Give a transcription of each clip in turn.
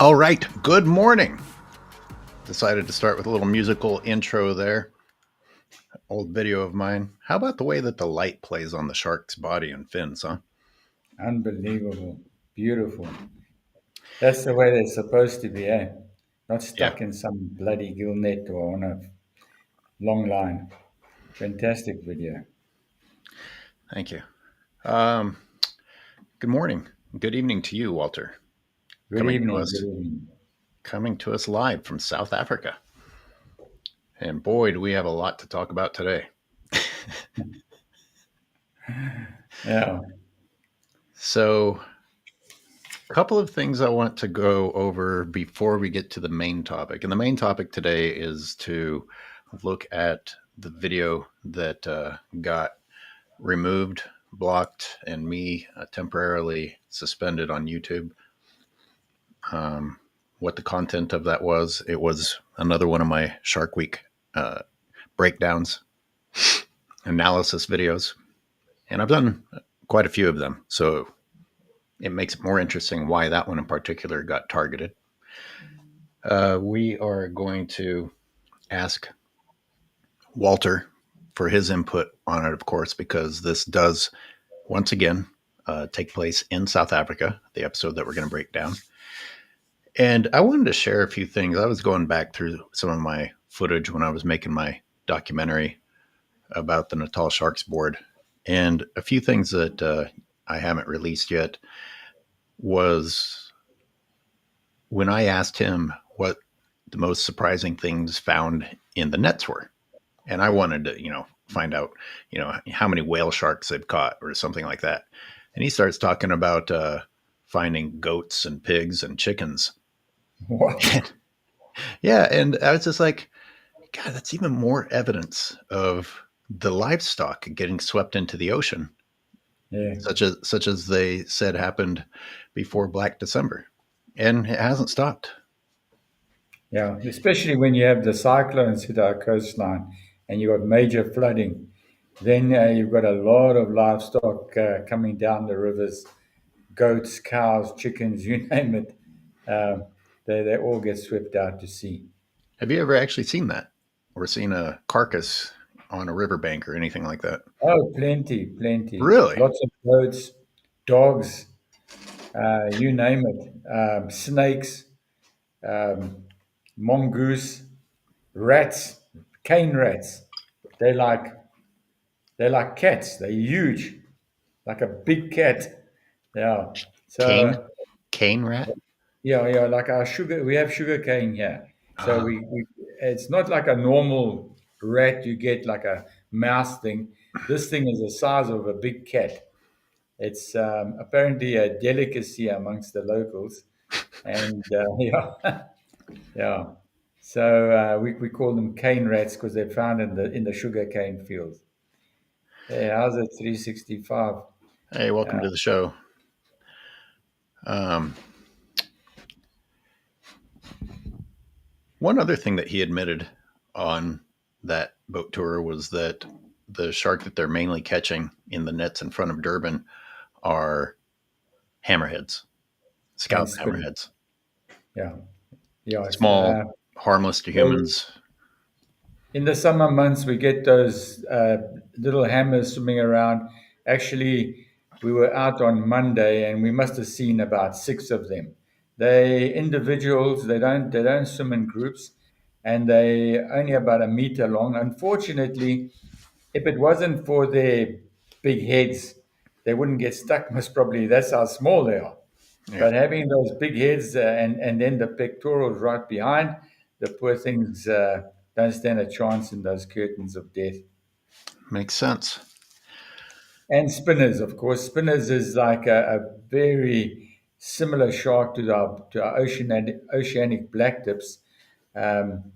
All right, good morning. Decided to start with a little musical intro there. Old video of mine. How about the way that the light plays on the shark's body and fins, huh? Unbelievable. Beautiful. That's the way they're supposed to be, eh? Not Yeah, stuck in some bloody gill net or on a long line. Fantastic video. thank you. Um, Good morning. Good evening to you, Walter. Good Coming to evening. Good us, evening. coming to us live from South Africa. And boy, do we have a lot to talk about today. Yeah. So, a couple of things I want to go over before we get to the main topic. And the main topic today is to look at the video that got removed, blocked, and me temporarily suspended on YouTube. Um, what the content of that was, it was another one of my Shark Week uh, breakdowns, analysis videos. And I've done quite a few of them. So it makes it more interesting why that one in particular got targeted. We are going to ask Walter for his input on it, of course, because this does once again take place in South Africa, the episode that we're going to break down. And I wanted to share a few things. I was going back through some of my footage when I was making my documentary about the Natal Sharks board. And a few things that I haven't released yet was when I asked him what the most surprising things found in the nets were. And I wanted to, find out, how many whale sharks they've caught or something like that. And he starts talking about finding goats and pigs and chickens. What? Yeah, and I was just like, God, that's even more evidence of the livestock getting swept into the ocean, Yeah. such as they said happened before Black December, and it hasn't stopped. Yeah. Especially when you have the cyclones hit our coastline and you've got major flooding. Then you've got a lot of livestock coming down the rivers, goats, cows, chickens, you name it. Um, they all get swept out to sea. Have you ever actually seen that, or seen a carcass on a riverbank or anything like that? Oh, plenty, plenty. Really? Lots of birds, dogs, you name it. Snakes, um, mongoose, rats, cane rats. They like they're like cats. They're huge, like a big cat. Yeah. Cane, So cane rat. yeah, like our sugar. We have sugar cane here. So Uh, we it's not like a normal rat. You get like a mouse thing. This thing is the size of a big cat. It's apparently a delicacy amongst the locals, and yeah, yeah. So we call them cane rats because they're found in the sugar cane fields. Hey, how's it 365? hey, welcome Uh, to the show. Um, One other thing that he admitted on that boat tour was that the shark that they're mainly catching in the nets in front of Durban are hammerheads, and scout spinning. hammerheads, Yeah, yeah. small, harmless to They, humans. in the summer months, we get those little hammers swimming around. Actually, we were out on Monday, and we must have seen about six of them. They individuals. They don't swim in groups, and they only about a meter long. Unfortunately, if it wasn't for their big heads, they wouldn't get stuck. Most probably, that's how small they are. Yeah, But having those big heads and then the pectorals right behind, the poor things don't stand a chance in those curtains of death. makes sense. And spinners, of course. Spinners is like a very similar shark to our oceanic black tips. Um,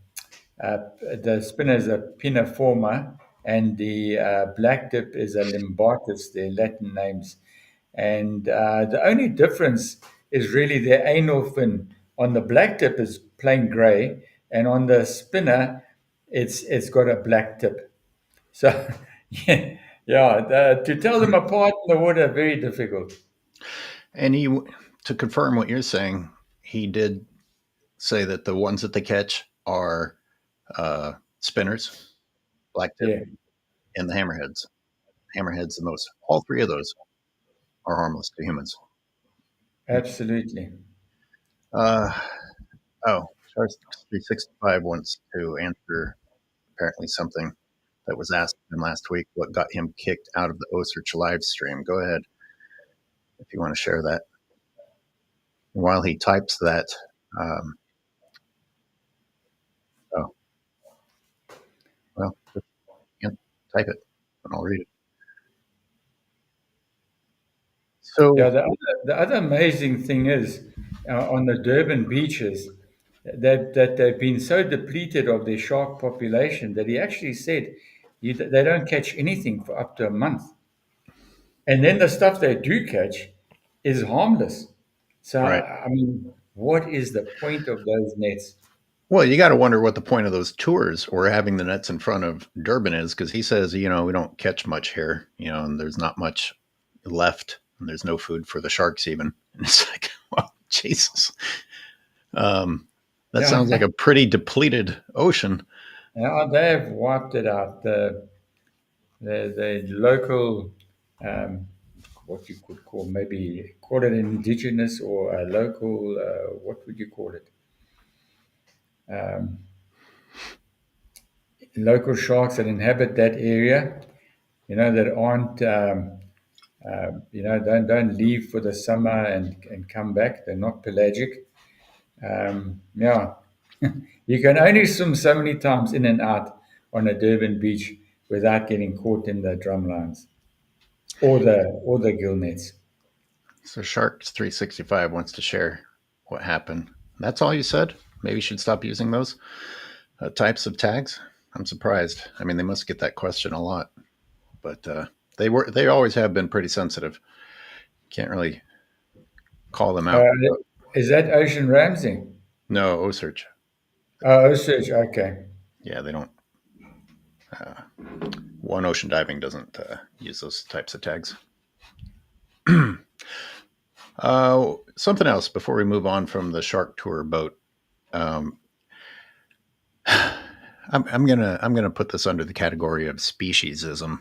the spinner is a piniforma, and the black tip is a limbatus, their Latin names. And the only difference is really the anal fin. On the black tip is plain gray, and on the spinner, it's got a black tip. So yeah, yeah, to tell them apart in the water very difficult. And he, to confirm what you're saying, he did. say that the ones that they catch are spinners, blacktip, Yeah, and the hammerheads. Hammerheads the most. All three of those are harmless to humans. absolutely. Uh, oh, Shark 365 wants to answer apparently something that was asked him last week. What got him kicked out of the Osearch live stream? Go ahead if you want to share that. And while he types that, um, oh, well, just can't type it, and I'll read it. Yeah, So, the other amazing thing is on the Durban beaches that they've been so depleted of their shark population that he actually said they don't catch anything for up to a month. And then the stuff they do catch is harmless. So, right. I mean, what is the point of those nets? Well, you got to wonder what the point of those tours or having the nets in front of Durban is, because he says, we don't catch much here, and there's not much left, and there's no food for the sharks even. And it's like, well, Jesus. Um, that sounds like Yeah, a pretty depleted ocean. yeah, they've wiped it out. The local, um, what you could call, maybe call it indigenous or a local, what would you call it? Um, Local sharks that inhabit that area, that aren't, don't leave for the summer and come back. They're not pelagic. Yeah, you can only swim so many times in and out on a Durban beach without getting caught in the drum lines or the gill nets. So Sharks 365 wants to share what happened. That's all you said? Maybe you should stop using those types of tags. I'm surprised. I mean, they must get that question a lot, but they always have been pretty sensitive. Can't really call them Uh, out. is that Ocean Ramsey? No, Osearch. Oh, Search. Okay. Yeah, they don't. Uh, One Ocean Diving doesn't use those types of tags. Something else before we move on from the Shark Tour boat. Um, I'm gonna put this under the category of speciesism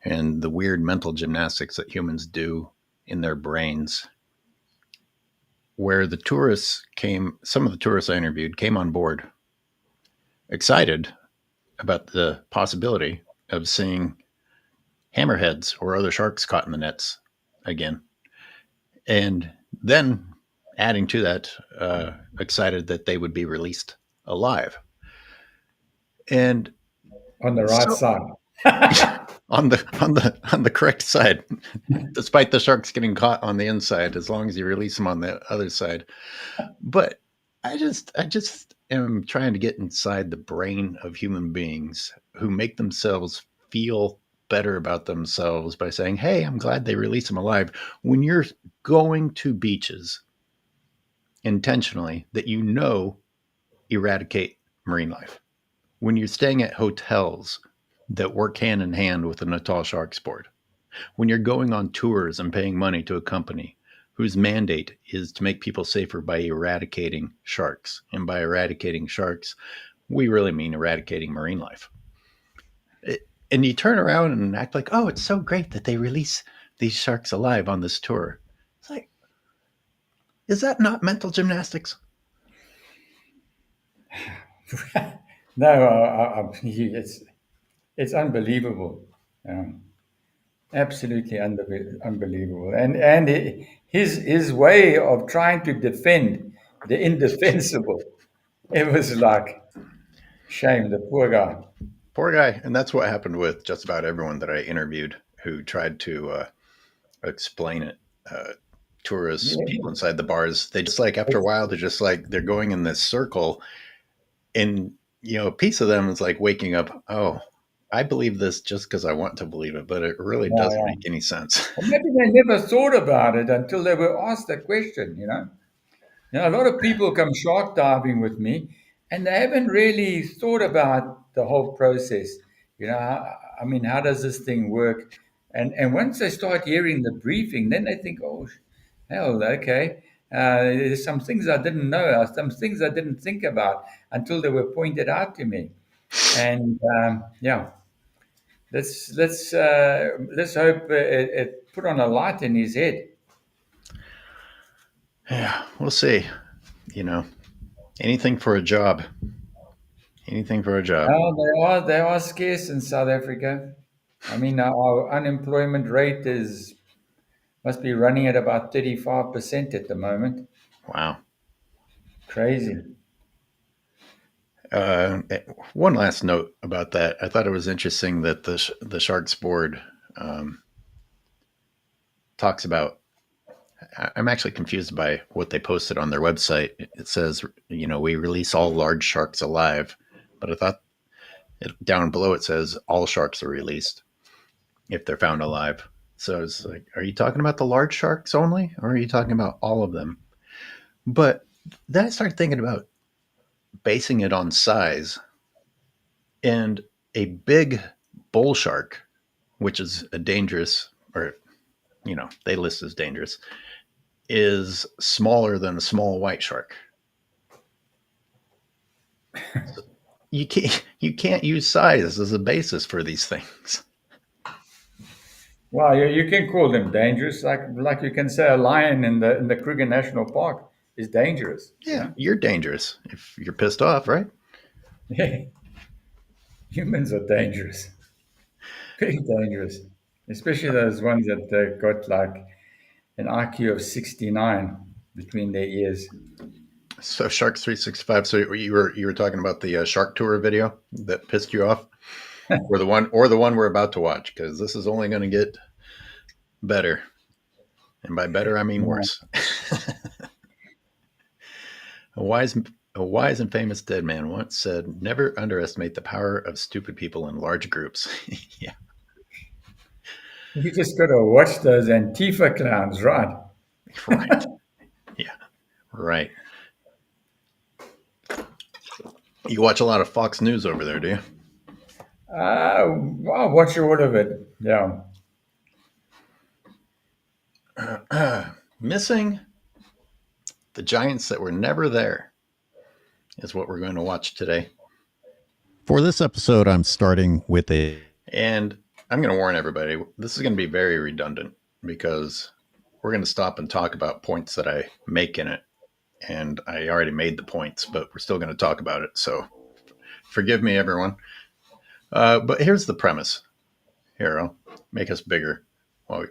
and the weird mental gymnastics that humans do in their brains. Where some of the tourists I interviewed came on board excited about the possibility of seeing hammerheads or other sharks caught in the nets again. And then adding to that, excited that they would be released alive. And On the right so side. on the correct side, despite the sharks getting caught on the inside, as long as you release them on the other side. But I just am trying to get inside the brain of human beings who make themselves feel better about themselves by saying, "Hey, I'm glad they released them alive." When you're going to beaches intentionally that eradicate marine life, when you're staying at hotels that work hand in hand with the Natal Sharks Board, when you're going on tours and paying money to a company whose mandate is to make people safer by eradicating sharks. And by eradicating sharks, we really mean eradicating marine life. And you turn around and act like, oh, it's so great that they release these sharks alive on this tour. It's like, is that not mental gymnastics? No, it's unbelievable. Um, Absolutely unbelievable. And his way of trying to defend the indefensible, it was like shame, the poor guy. Poor guy. And that's what happened with just about everyone that I interviewed who tried to explain it. Tourists, people Yeah. inside the bars, they just like after a It's, while, they're just like they're going in this circle, and a piece of them is like waking up. Oh, I believe this just because I want to believe it, but it really yeah, doesn't yeah. make any sense. Or maybe they never thought about it until they were asked that question. A lot of people come shark diving with me, and they haven't really thought about the whole process. I mean, how does this thing work? And once they start hearing the briefing, then they think, oh, hell, okay. There's some things I didn't know, some things I didn't think about until they were pointed out to me. And yeah, let's hope it put on a light in his head. Yeah, we'll see. You know, anything for a job. Anything for a job. They are scarce in South Africa. I mean, our unemployment rate is must be running at about 35% at the moment. Wow. Crazy. Uh, One last note about that. I thought it was interesting that the Sharks board um, talks about. I'm actually confused by what they posted on their website. It says, we release all large sharks alive, but I thought down below it says all sharks are released if they're found alive. So it's like, are you talking about the large sharks only, or are you talking about all of them? But then I started thinking about basing it on size, and a big bull shark, which is a dangerous, or they list as dangerous, is smaller than a small white shark. So you can't use size as a basis for these things. Well, you can call them dangerous, like you can say a lion in the Kruger National Park is dangerous. You Yeah, know, you're dangerous if you're pissed off, right? humans are dangerous, pretty dangerous, especially those ones that got like an IQ of 69 between their ears. So Sharks 365. So you were talking about the Shark Tour video that pissed you off, or the one we're about to watch, because this is only going to get better, and by better I mean Yeah. worse. A wise, a wise and famous dead man once said, "Never underestimate the power of stupid people in large groups." Yeah, You just got to watch those Antifa clowns, right? right. Yeah, right. You watch a lot of Fox News over there, do you? I'll watch all of it. Yeah. Missing the Giants that were never there is what we're going to watch today. For this episode, I'm starting with a. And I'm going to warn everybody, this is going to be very redundant because we're going to stop and talk about points that I make in it. And I already made the points, but we're still going to talk about it. So forgive me, everyone. But here's the premise. Here, I'll make us bigger. Well,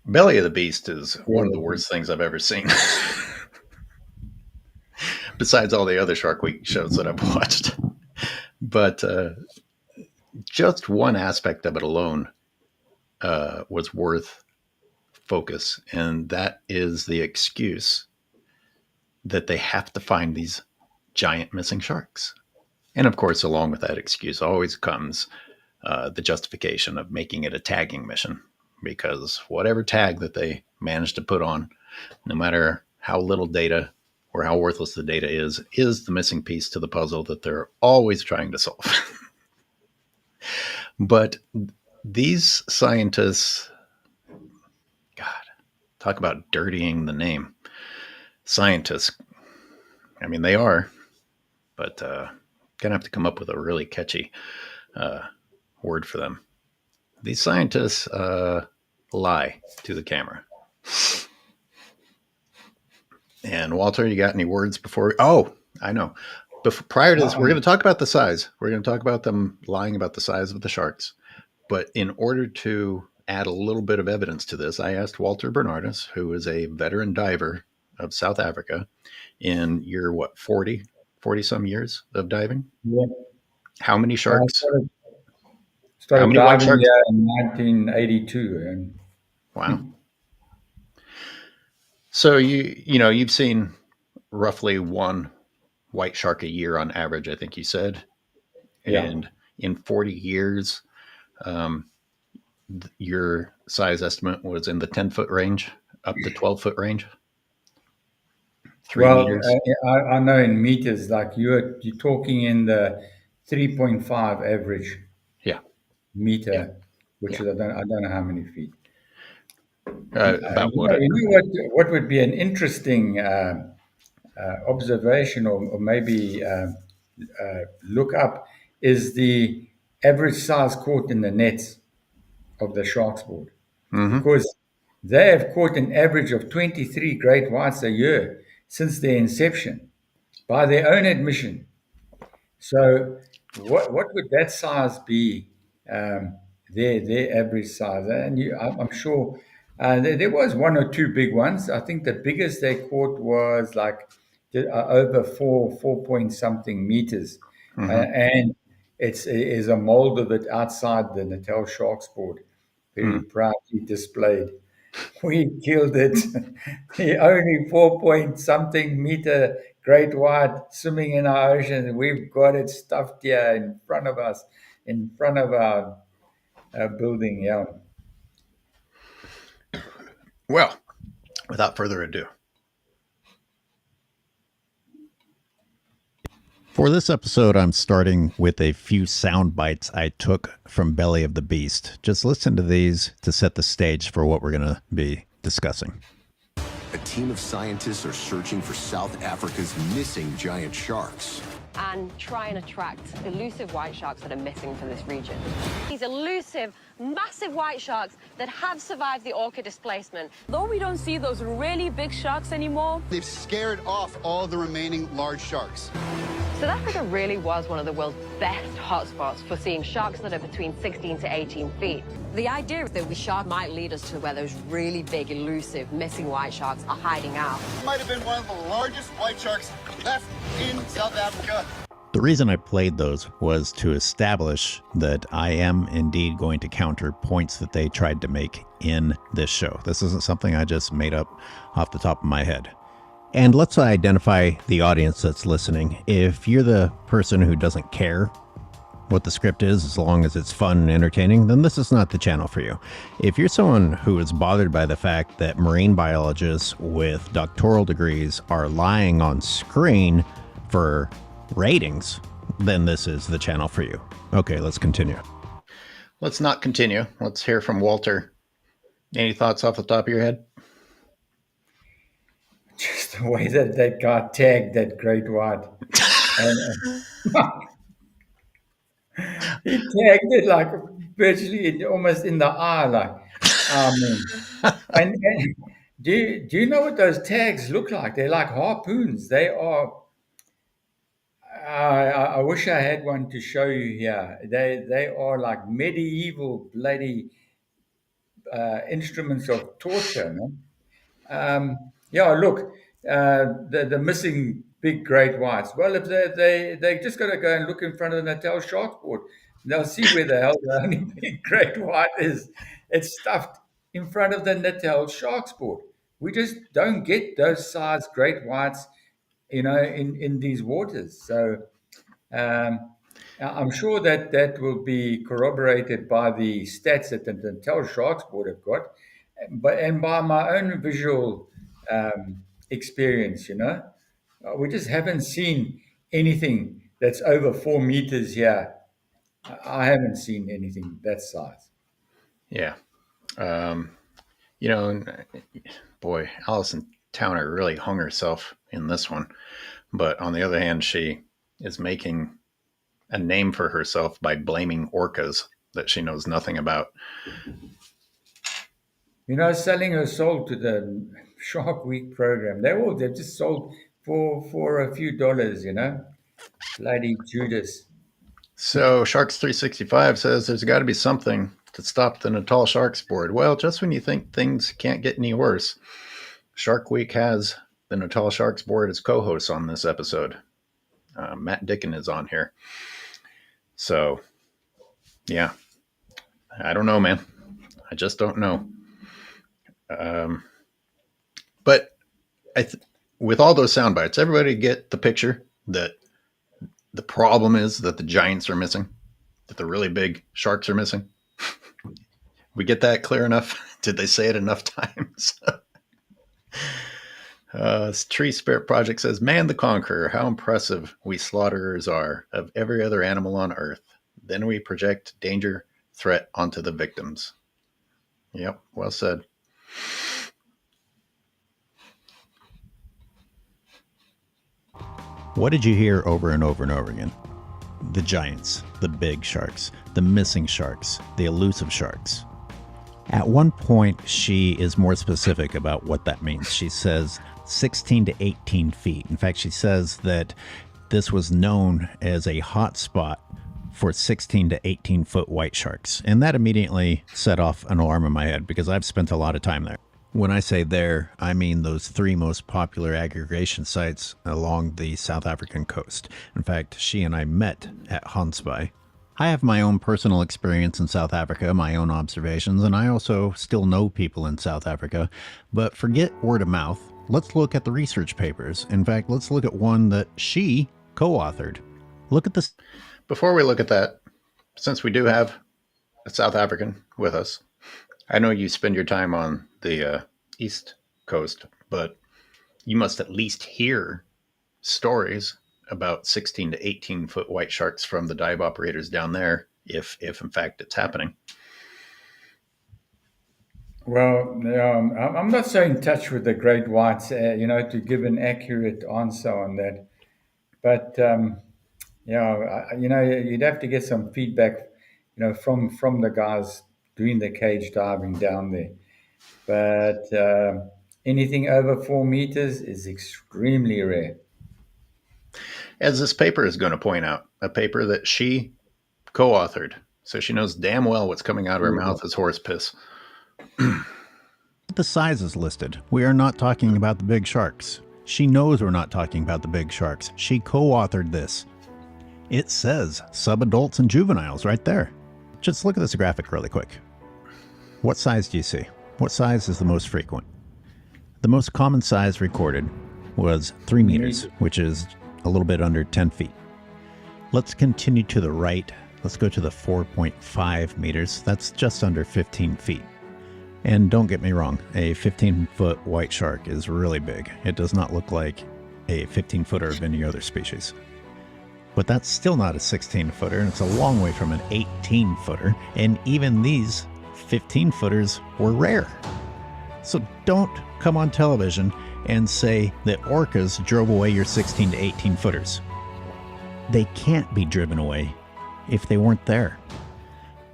Belly of the Beast is one of the Yeah. worst things I've ever seen. Besides all the other Shark Week shows that I've watched. But just one aspect of it alone was worth focus, and that is the excuse that they have to find these giant missing sharks. And of course, along with that excuse always comes the justification of making it a tagging mission, because whatever tag that they manage to put on, no matter how little data or how worthless the data is the missing piece to the puzzle that they're always trying to solve. But these scientists, God, talk about dirtying the name. Scientists, I mean, they are, but gonna have to come up with a really catchy word for them. These scientists lie to the camera. And Walter, you got any words before? Oh, I know. Prior to this, we're going to talk about the size. We're going to talk about them lying about the size of the sharks. But in order to add a little bit of evidence to this, I asked Walter Bernardus, who is a veteran diver of South Africa, in your 40 some years of diving, Yeah. how many I sharks? How started many white diving sharks? here in 1982, and Wow. So you've seen roughly one white shark a year on average, I think you said. yeah. And in 40 years, um, your size estimate was in the 10-foot range, up to 12-foot range, 3 meters. I know in meters, like you're talking in the 3.5 average Yeah, yeah, meter, which yeah. is I don't know how many feet. About what? What would be an interesting observation, or maybe look up, is the average size caught in the nets of the sharks board, Mm-hmm. because they have caught an average of 23 great whites a year since their inception, by their own admission. So, what would that size be? Um, their average size, and I'm sure there was one or two big ones. I think the biggest they caught was like over four point something meters, Mm-hmm. and it is a mold of it outside the Natal Sharks board, very Mm. proudly displayed. We killed it. The only 4 point something meter great white swimming in our ocean. We've got it stuffed here in front of us, in front of our building. Yeah. Well, without further ado, For this episode, I'm starting with a few sound bites I took from Belly of the Beast. Just listen to these to set the stage for what we're going to be discussing. A team of scientists are searching for South Africa's missing giant sharks. And try and attract elusive white sharks that are missing from this region. These elusive, massive white sharks that have survived the orca displacement. Though we don't see those really big sharks anymore, they've scared off all the remaining large sharks. South Africa really was one of the world's best hotspots for seeing sharks that are between 16 to 18 feet. The idea that the shark might lead us to where those really big, elusive, missing white sharks are hiding out. It might have been one of the largest white sharks left in South Africa. The reason I played those was to establish that I am indeed going to counter points that they tried to make in this show. This isn't something I just made up off the top of my head. And let's identify the audience that's listening. If you're the person who doesn't care what the script is, as long as it's fun and entertaining, then this is not the channel for you. If you're someone who is bothered by the fact that marine biologists with doctoral degrees are lying on screen for ratings, then this is the channel for you. Okay, let's continue. let's not continue. Let's hear from Walter. Any thoughts off the top of your head? Just the way that guy tagged that great white. And, he tagged it like virtually almost in the eye, like, and do you know what those tags look like? They're like harpoons. They are. I wish I had one to show you here. They are like medieval bloody instruments of torture, man. Yeah, look, the missing big great whites. Well, if they just got to go and look in front of the Natal Sharks board, they'll see where the hell the only big great white is. It's stuffed in front of the Natal Sharks board. We just don't get those size great whites, in these waters. So I'm sure that will be corroborated by the stats that the Natal Sharks board have got, and by my own visual experience. We just haven't seen anything that's over 4 meters here. I haven't seen anything that size. Yeah. Boy, Alison Towner really hung herself in this one. But on the other hand, she is making a name for herself by blaming orcas that she knows nothing about. Selling her soul to the Shark Week program. They've just sold for a few dollars, Bloody Judas. So Sharks 365 says there's got to be something to stop the Natal Sharks board. Well, just when you think things can't get any worse, Shark Week has the Natal Sharks board as co-hosts on this episode. Matt Dickin is on here. So, yeah. I don't know, man. I just don't know. But with all those sound bites, everybody get the picture that the problem is that the giants are missing, that the really big sharks are missing. We get that clear enough? Did they say it enough times? Tree Spirit Project says, "Man the Conqueror, how impressive we slaughterers are of every other animal on Earth. Then we project danger, threat onto the victims." Yep, well said. What did you hear over and over and over again? The giants, the big sharks, the missing sharks, the elusive sharks. At one point, she is more specific about what that means. She says 16 to 18 feet. In fact, she says that this was known as a hot spot for 16 to 18 foot white sharks. And that immediately set off an alarm in my head because I've spent a lot of time there. When I say there, I mean those three most popular aggregation sites along the South African coast. In fact, she and I met at Hansby. I have my own personal experience in South Africa, my own observations, and I also still know people in South Africa. But forget word of mouth. Let's look at the research papers. In fact, let's look at one that she co-authored. Look at this. Before we look at that, since we do have a South African with us, I know you spend your time on the East Coast, but you must at least hear stories about 16 to 18 foot white sharks from the dive operators down there, if in fact it's happening. Well, I'm not so in touch with the great whites, to give an accurate answer on that. But you'd have to get some feedback, from the guys doing the cage diving down there. But anything over 4 meters is extremely rare. As this paper is going to point out, a paper that she co-authored, so she knows damn well what's coming out of her mouth is horse piss. The sizes listed. We are not talking about the big sharks. She knows we're not talking about the big sharks. She co-authored this. It says subadults and juveniles right there. Just look at this graphic really quick. What size do you see? What size is the most frequent? The most common size recorded was 3 meters, which is a little bit under 10 feet. Let's continue to the right. Let's go to the 4.5 meters. That's just under 15 feet. And don't get me wrong, a 15-foot white shark is really big. It does not look like a 15-footer of any other species. But that's still not a 16-footer, and it's a long way from an 18-footer, and even these 15-footers were rare. So don't come on television and say that orcas drove away your 16 to 18-footers. They can't be driven away if they weren't there.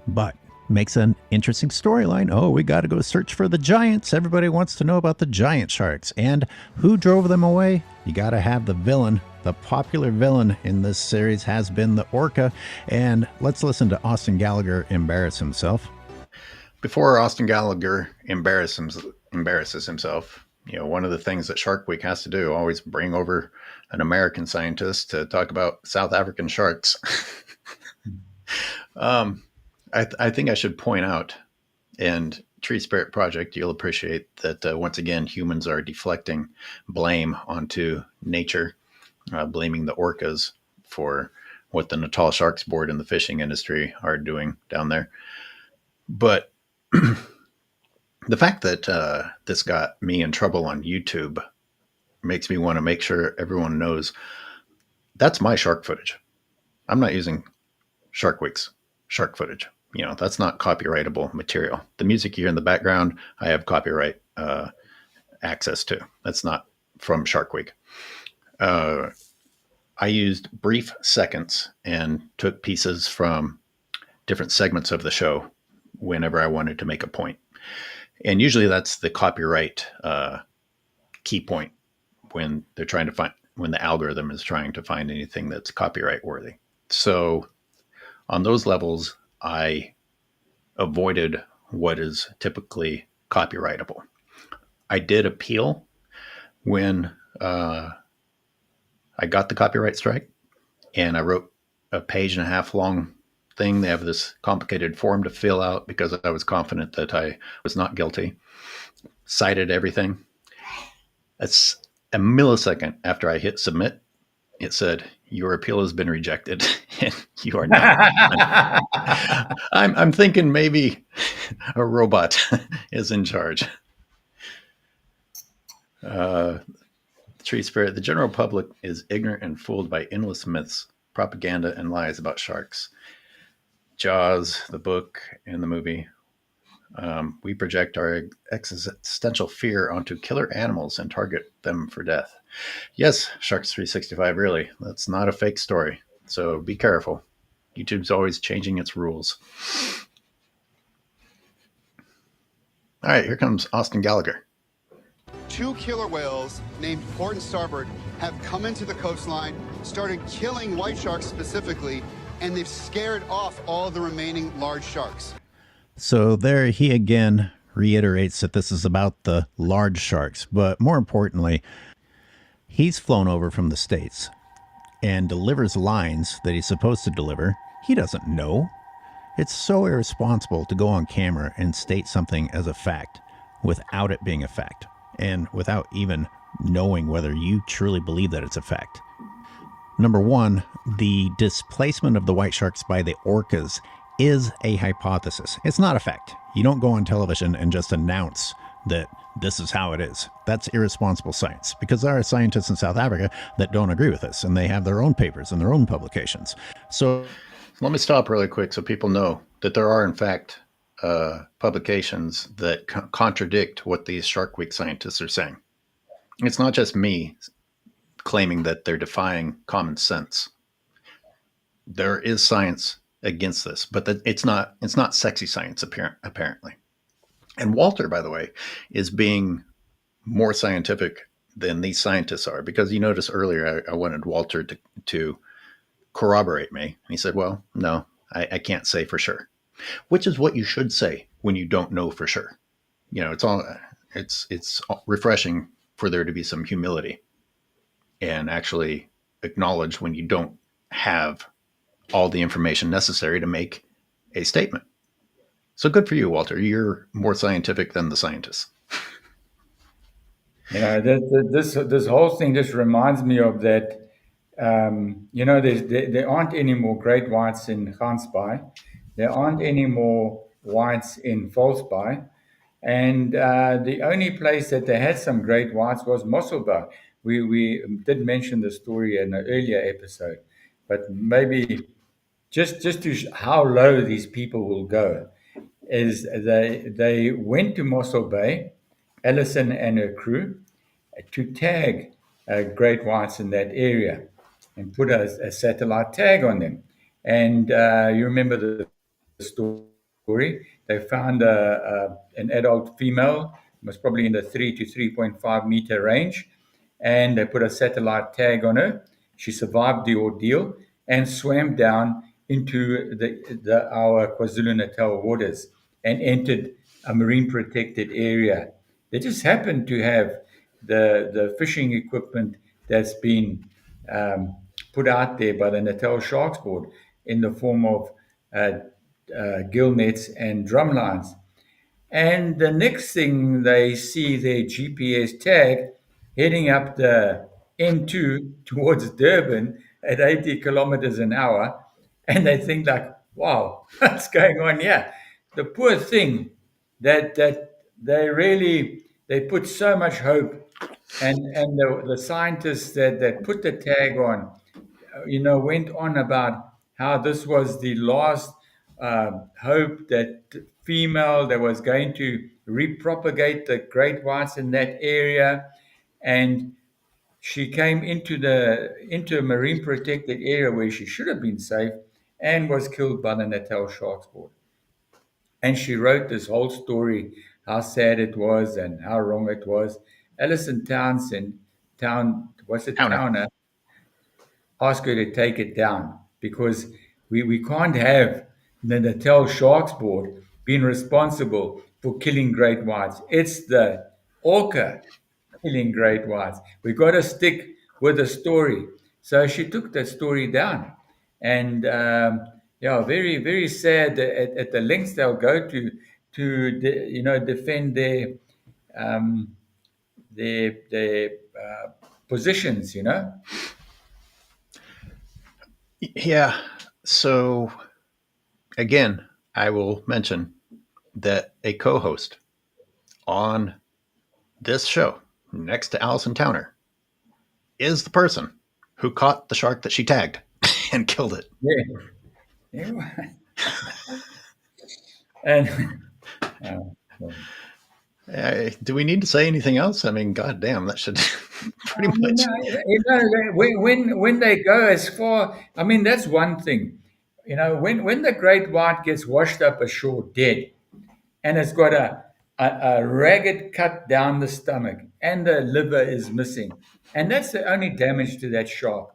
But makes an interesting storyline. Oh, we got to go search for the giants. Everybody wants to know about the giant sharks. And who drove them away? You got to have the villain. The popular villain in this series has been the orca. And let's listen to Austin Gallagher embarrass himself. Before Austin Gallagher embarrasses himself, one of the things that Shark Week has to do, always bring over an American scientist to talk about South African sharks. I think I should point out, and Tree Spirit Project, you'll appreciate that once again, humans are deflecting blame onto nature, blaming the orcas for what the Natal Sharks Board and the fishing industry are doing down there. But the fact that this got me in trouble on YouTube makes me want to make sure everyone knows that's my shark footage. I'm not using Shark Week's shark footage. That's not copyrightable material. The music you hear in the background, I have copyright access to. That's not from Shark Week. I used brief seconds and took pieces from different segments of the show whenever I wanted to make a point. And usually that's the copyright key point when they're trying to find, when the algorithm is trying to find anything that's copyright worthy. So on those levels, I avoided what is typically copyrightable. I did appeal when I got the copyright strike, and I wrote a 1.5-page long thing. They have this complicated form to fill out because I was confident that I was not guilty. Cited everything. It's a millisecond after I hit submit, it said, "Your appeal has been rejected," and you are not. I'm thinking maybe a robot is in charge. Tree Spirit, the general public is ignorant and fooled by endless myths, propaganda, and lies about sharks. Jaws, the book, and the movie We project our existential fear onto killer animals and target them for death. Yes, Sharks 365, really. That's not a fake story. So be careful. YouTube's always changing its rules. All right, here comes Austin Gallagher. 2 killer whales named port and starboard have come into the coastline, started killing white sharks specifically, and they've scared off all the remaining large sharks. So there he again reiterates that this is about the large sharks, but more importantly, he's flown over from the States and delivers lines that he's supposed to deliver. He doesn't know. It's so irresponsible to go on camera and state something as a fact without it being a fact and without even knowing whether you truly believe that it's a fact. Number one, the displacement of the white sharks by the orcas is a hypothesis. It's not a fact. You don't go on television and just announce that this is how it is. That's irresponsible science, because there are scientists in South Africa that don't agree with this, and they have their own papers and their own publications. So let me stop really quick so people know that there are, in fact, publications that contradict what these Shark Week scientists are saying. It's not just me claiming that they're defying common sense. There is science against this, but it's not sexy science apparently. And Walter, by the way, is being more scientific than these scientists are, because you notice earlier I wanted Walter to corroborate me, and he said, well, no, I can't say for sure, which is what you should say when you don't know for sure. You know, it's refreshing for there to be some humility and actually acknowledge when you don't have all the information necessary to make a statement. So good for you, Walter. You're more scientific than the scientists. You know, this whole thing just reminds me of that. You know, there aren't any more great whites in Gansbaai. There aren't any more whites in Volksbaai. And the only place that they had some great whites was Mosselbaai. We did mention the story in an earlier episode, but maybe just to how low these people will go is they went to Mossel Bay, Ellison and her crew, to tag great whites in that area and put a satellite tag on them. And you remember the story. They found an adult female, was probably in the 3 to 3.5 meter range, and they put a satellite tag on her. She survived the ordeal and swam down into our KwaZulu-Natal waters and entered a marine protected area. They just happened to have the fishing equipment that's been put out there by the Natal Sharks Board in the form of gill nets and drum lines. And the next thing they see their GPS tag heading up the N2 towards Durban at 80 kilometers an hour. And they think like, wow, what's going on here? The poor thing that they put so much hope, and the scientists that put the tag on, you know, went on about how this was the last hope that female that was going to repropagate the great whites in that area. And she came into a marine protected area where she should have been safe and was killed by the Natal Sharks Board. And she wrote this whole story, how sad it was and how wrong it was. Alison Towner ask her to take it down, because we can't have the Natal Sharks Board being responsible for killing great whites. It's the orca killing great whites. We've got to stick with the story. So she took the story down. And yeah, very, very sad at the lengths they'll go to defend their positions, you know. Yeah. So again, I will mention that a co-host on this show next to Alison Towner is the person who caught the shark that she tagged and killed it. Yeah. And So. Do we need to say anything else? I mean, goddamn, that should pretty much. When they go as far, I mean, that's one thing. When the great white gets washed up ashore dead, and it's got a ragged cut down the stomach, and the liver is missing, and that's the only damage to that shark.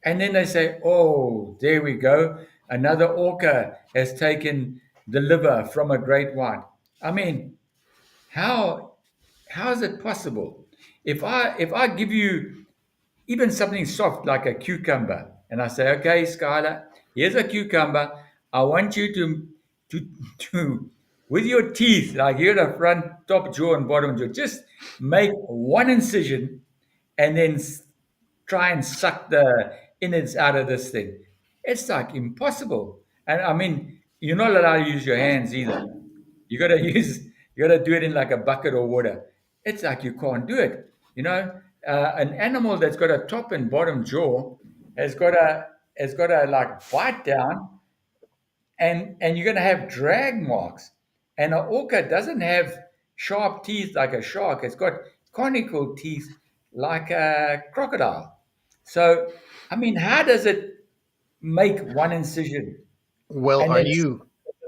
And then they say, "Oh, there we go. Another orca has taken the liver from a great white." I mean, how is it possible? If I give you even something soft like a cucumber, and I say, "Okay, Skyler, here's a cucumber. I want you to with your teeth, like here the front, top jaw, and bottom jaw, just make one incision, and then try and suck the innards out of this thing." It's like impossible. And I mean, you're not allowed to use your hands either. You gotta do it in like a bucket or water. It's like you can't do it. An animal that's got a top and bottom jaw has got to like bite down, and you're gonna have drag marks. And an orca doesn't have sharp teeth like a shark. It's got conical teeth like a crocodile. So, I mean, how does it make one incision Well, and are then you,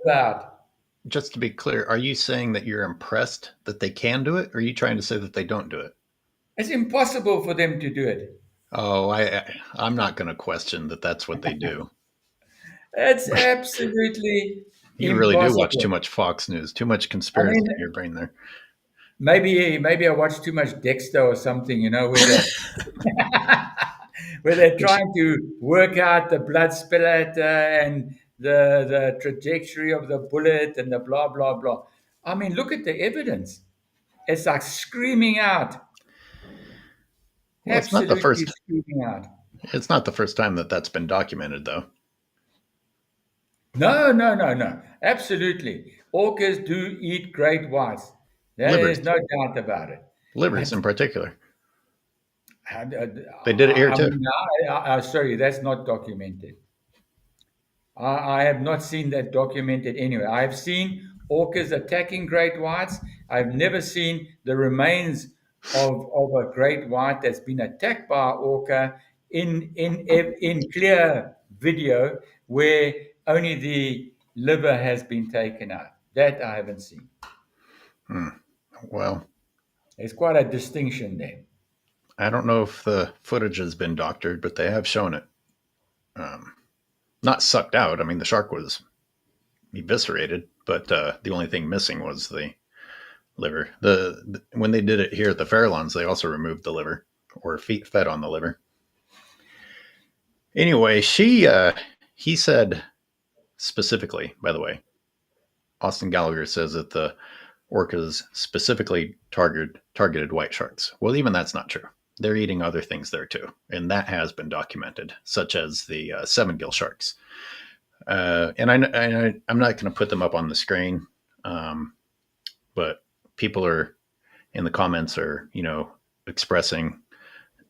out? just to be clear, are you saying that you're impressed that they can do it? Or are you trying to say that they don't do it? It's impossible for them to do it. Oh, I'm not going to question that that's what they do. It's absolutely You really do watch impossible. too much Fox News, too much conspiracy I mean, in your brain there. maybe I watch too much Dexter or something, where they're trying to work out the blood splatter and the trajectory of the bullet and the blah blah blah. I mean, look at the evidence. It's like screaming out, Well, absolutely screaming out. it's not the first time that that's been documented, though. No. Absolutely. Orcas do eat great whites. There Livers, is no doubt about it. livers But in particular. I, They did it here I too. mean, sorry, that's not documented. I have not seen that documented anywhere. I've seen orcas attacking great whites. I've never seen the remains of a great white that's been attacked by an orca in clear video where only the liver has been taken out. That I haven't seen. Well, There's quite a distinction there. I don't know if the footage has been doctored, but they have shown it. Not sucked out. I mean, the shark was eviscerated, but the only thing missing was the liver. When they did it here at the Farallones, they also removed the liver, or fed on the liver. Anyway, he said specifically, by the way, Austin Gallagher says that the orcas specifically targeted white sharks. Well, even that's not true. They're eating other things there too, and that has been documented, such as the seven gill sharks. And I'm not going to put them up on the screen, but people are in the comments are expressing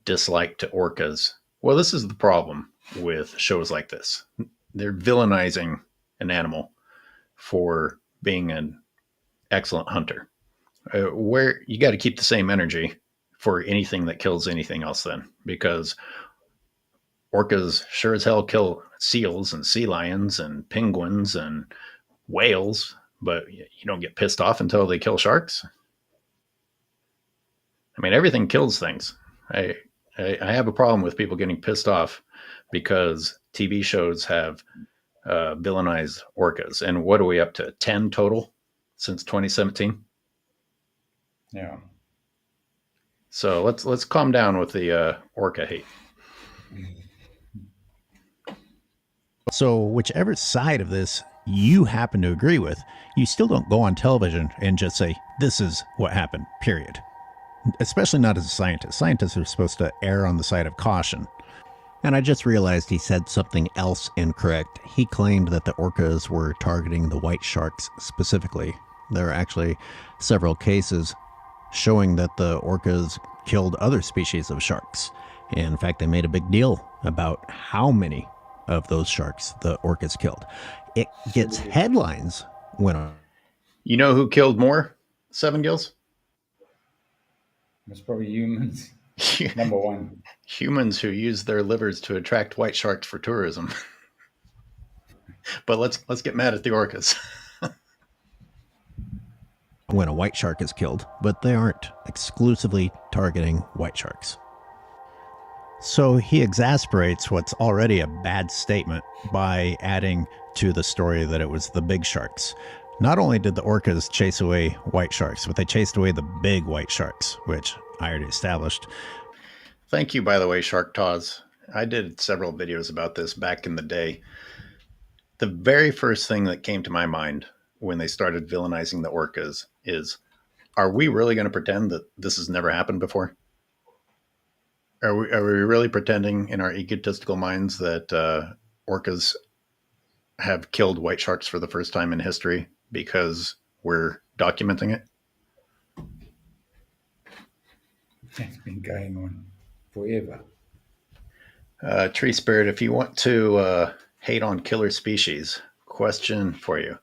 dislike to orcas. Well, this is the problem with shows like this. They're villainizing an animal for being an excellent hunter. Where you got to keep the same energy for anything that kills anything else, then, because orcas sure as hell kill seals and sea lions and penguins and whales, but you don't get pissed off until they kill sharks. I mean, everything kills things. I have a problem with people getting pissed off because TV shows have villainized orcas. And what are we up to? 10 total since 2017? Yeah. So let's calm down with the orca hate. So whichever side of this you happen to agree with, you still don't go on television and just say, this is what happened, period. Especially not as a scientist. Scientists are supposed to err on the side of caution. And I just realized he said something else incorrect. He claimed that the orcas were targeting the white sharks specifically. There are actually several cases showing that the orcas killed other species of sharks. In fact, they made a big deal about how many of those sharks the orcas killed. It gets headlines when You know who killed more 7-gills? It's probably humans. Number one. Humans who use their livers to attract white sharks for tourism. But let's get mad at the orcas. When a white shark is killed, but they aren't exclusively targeting white sharks. So he exasperates what's already a bad statement by adding to the story that it was the big sharks. Not only did the orcas chase away white sharks, but they chased away the big white sharks, which I already established. Thank you, by the way, Shark Taz. I did several videos about this back in the day. The very first thing that came to my mind when they started villainizing the orcas is, are we really going to pretend that this has never happened before? Are we really pretending in our egotistical minds that orcas have killed white sharks for the first time in history because we're documenting it? It's been going on forever. Tree Spirit, if you want to hate on killer species, question for you.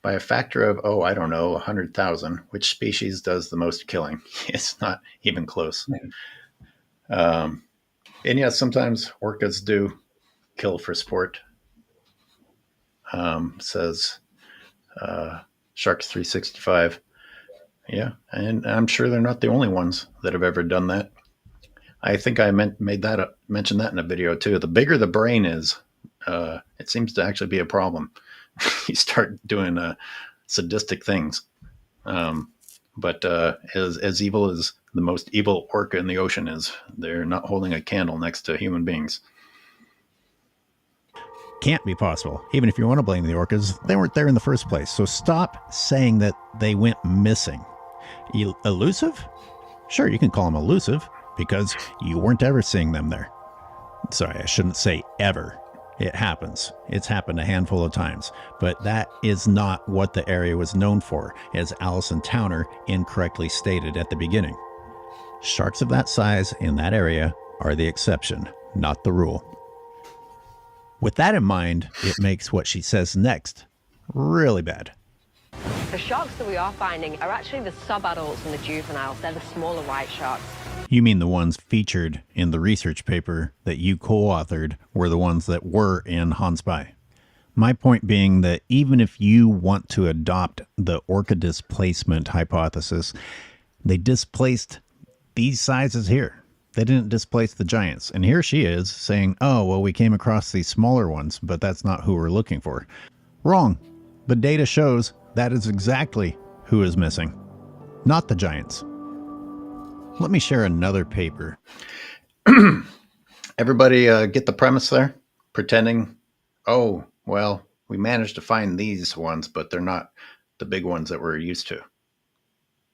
By a factor of, I don't know, 100,000, which species does the most killing? It's not even close. And yes, sometimes orcas do kill for sport, says Sharks 365. Yeah, and I'm sure they're not the only ones that have ever done that. I think I mentioned that in a video too. The bigger the brain is, it seems to actually be a problem. You start doing sadistic things. But as evil as the most evil orca in the ocean is, they're not holding a candle next to human beings. Can't be possible. Even if you want to blame the orcas, they weren't there in the first place. So stop saying that they went missing. Elusive? Sure, you can call them elusive because you weren't ever seeing them there. Sorry, I shouldn't say ever. It happens. It's happened a handful of times, but that is not what the area was known for, as Alison Towner incorrectly stated at the beginning. Sharks of that size in that area are the exception, not the rule. With that in mind, it makes what she says next really bad. The sharks that we are finding are actually the subadults and the juveniles. They're the smaller white sharks. You mean the ones featured in the research paper that you co-authored were the ones that were in Hanspy? My point being that even if you want to adopt the orca displacement hypothesis, they displaced these sizes here. They didn't displace the giants. And here she is saying, oh, well, we came across these smaller ones, but that's not who we're looking for. Wrong. The data shows that is exactly who is missing, not the giants. Let me share another paper. Everybody get the premise there? Pretending, oh, well, we managed to find these ones, but they're not the big ones that we're used to.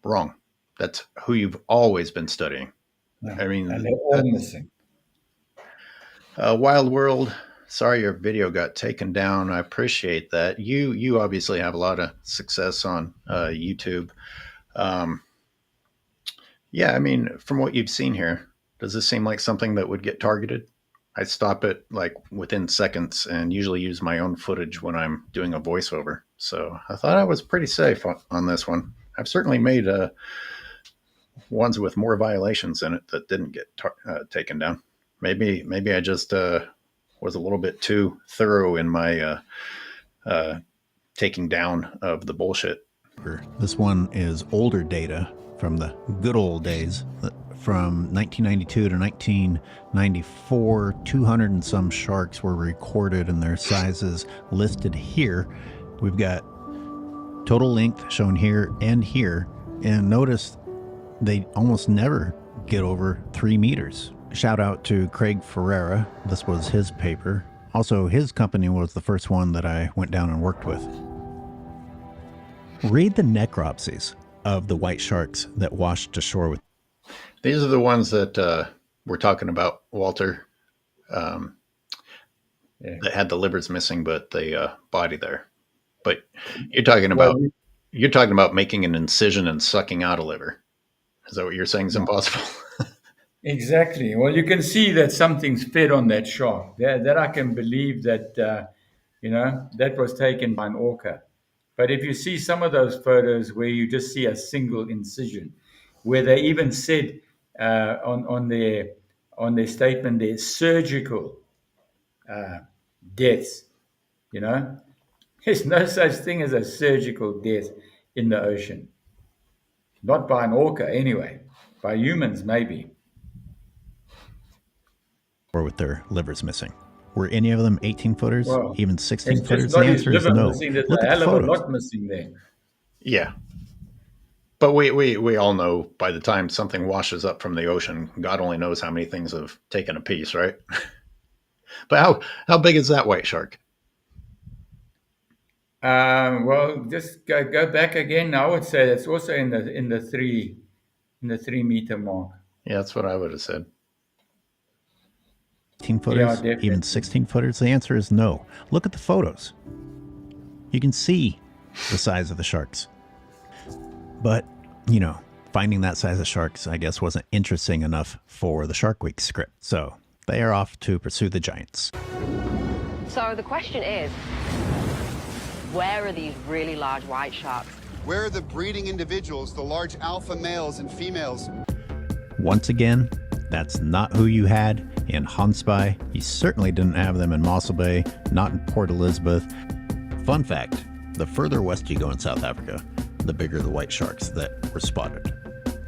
Wrong. That's who you've always been studying. No, I mean, and they're all missing. Wild World, sorry your video got taken down. I appreciate that. You obviously have a lot of success on YouTube. Yeah, I mean, from what you've seen here, does this seem like something that would get targeted? I stop it like within seconds and usually use my own footage when I'm doing a voiceover. So I thought I was pretty safe on this one. I've certainly made ones with more violations in it that didn't get taken down. Maybe I just was a little bit too thorough in my taking down of the bullshit. This one is older data from the good old days, from 1992 to 1994. 200 and some sharks were recorded and their sizes listed here. We've got total length shown here and here, and notice they almost never get over 3 meters. Shout out to Craig Ferreira. This was his paper. Also, his company was the first one that I went down and worked with. Read the necropsies of the white sharks that washed ashore with. These are the ones that we're talking about, Walter, that had the livers missing, but the body there. But you're talking about making an incision and sucking out a liver. Is that what you're saying is impossible? Exactly. Well, you can see that something's fed on that shark. That I can believe that, that was taken by an orca. But if you see some of those photos where you just see a single incision, where they even said on their statement, there's surgical deaths. You know, there's no such thing as a surgical death in the ocean. Not by an orca, anyway. By humans, maybe. Or with their livers missing. Were any of them 18 footers, Well, even it's 16 just footers? The not his answer is liver no. missing. There's Look a at the hell of a photos. lot missing there. Yeah. But we all know by the time something washes up from the ocean, God only knows how many things have taken a piece, right? But how big is that white shark? Well, just go back again. I would say that's also in the 3 meter mark. Yeah, that's what I would have said. 18 Yeah, footers, definitely. even 16 footers? The answer is no. Look at the photos. You can see the size of the sharks. But, finding that size of sharks, I guess, wasn't interesting enough for the Shark Week script. So they are off to pursue the giants. So the question is, where are these really large white sharks? Where are the breeding individuals, the large alpha males and females? Once again, that's not who you had in Hunspy. You certainly didn't have them in Mossel Bay, not in Port Elizabeth. Fun fact, the further west you go in South Africa, the bigger the white sharks that were spotted.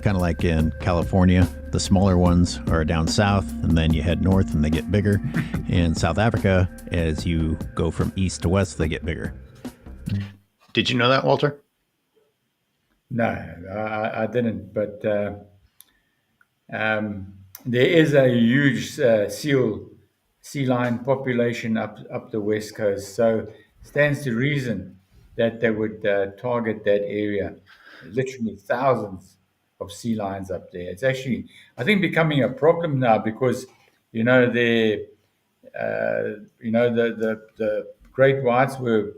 Kind of like in California, the smaller ones are down south, and then you head north and they get bigger. In South Africa, as you go from east to west, they get bigger. Did you know that, Walter? No, I didn't. But there is a huge sea lion population up the west coast. So stands to reason that they would target that area. Literally thousands of sea lions up there. It's actually, I think, becoming a problem now because the great whites were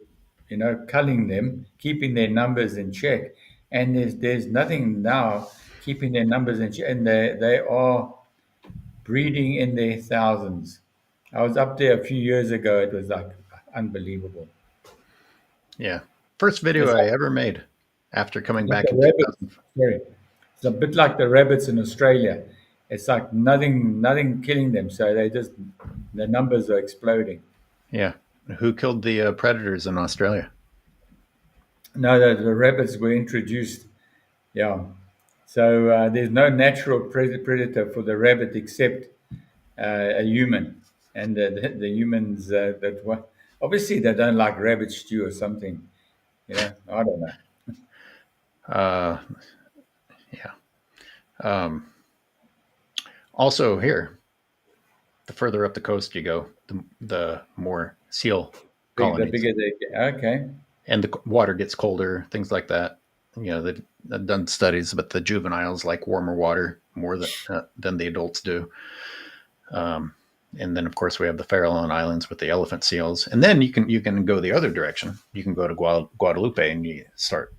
culling them, keeping their numbers in check, and there's nothing now keeping their numbers in check, and they are breeding in their thousands. I was up there a few years ago. It was like unbelievable. Yeah. First video It's I like, ever made after coming like back the in rabbits. 2000. Sorry. It's a bit like the rabbits in Australia. It's like nothing killing them, so the numbers are exploding. Yeah. Who killed the predators in Australia? No, the rabbits were introduced. Yeah. So there's no natural predator for the rabbit except a human, and the humans obviously they don't like rabbit stew or something. I don't know. Uh, yeah. Also, here, the further up the coast you go, the more seal The colonies, bigger they get. Okay. and the water gets colder, things like that. They've done studies, but the juveniles like warmer water more than the adults do. And then, of course, we have the Farallon Islands with the elephant seals, and then you can go the other direction. You can go to Guadalupe, and you start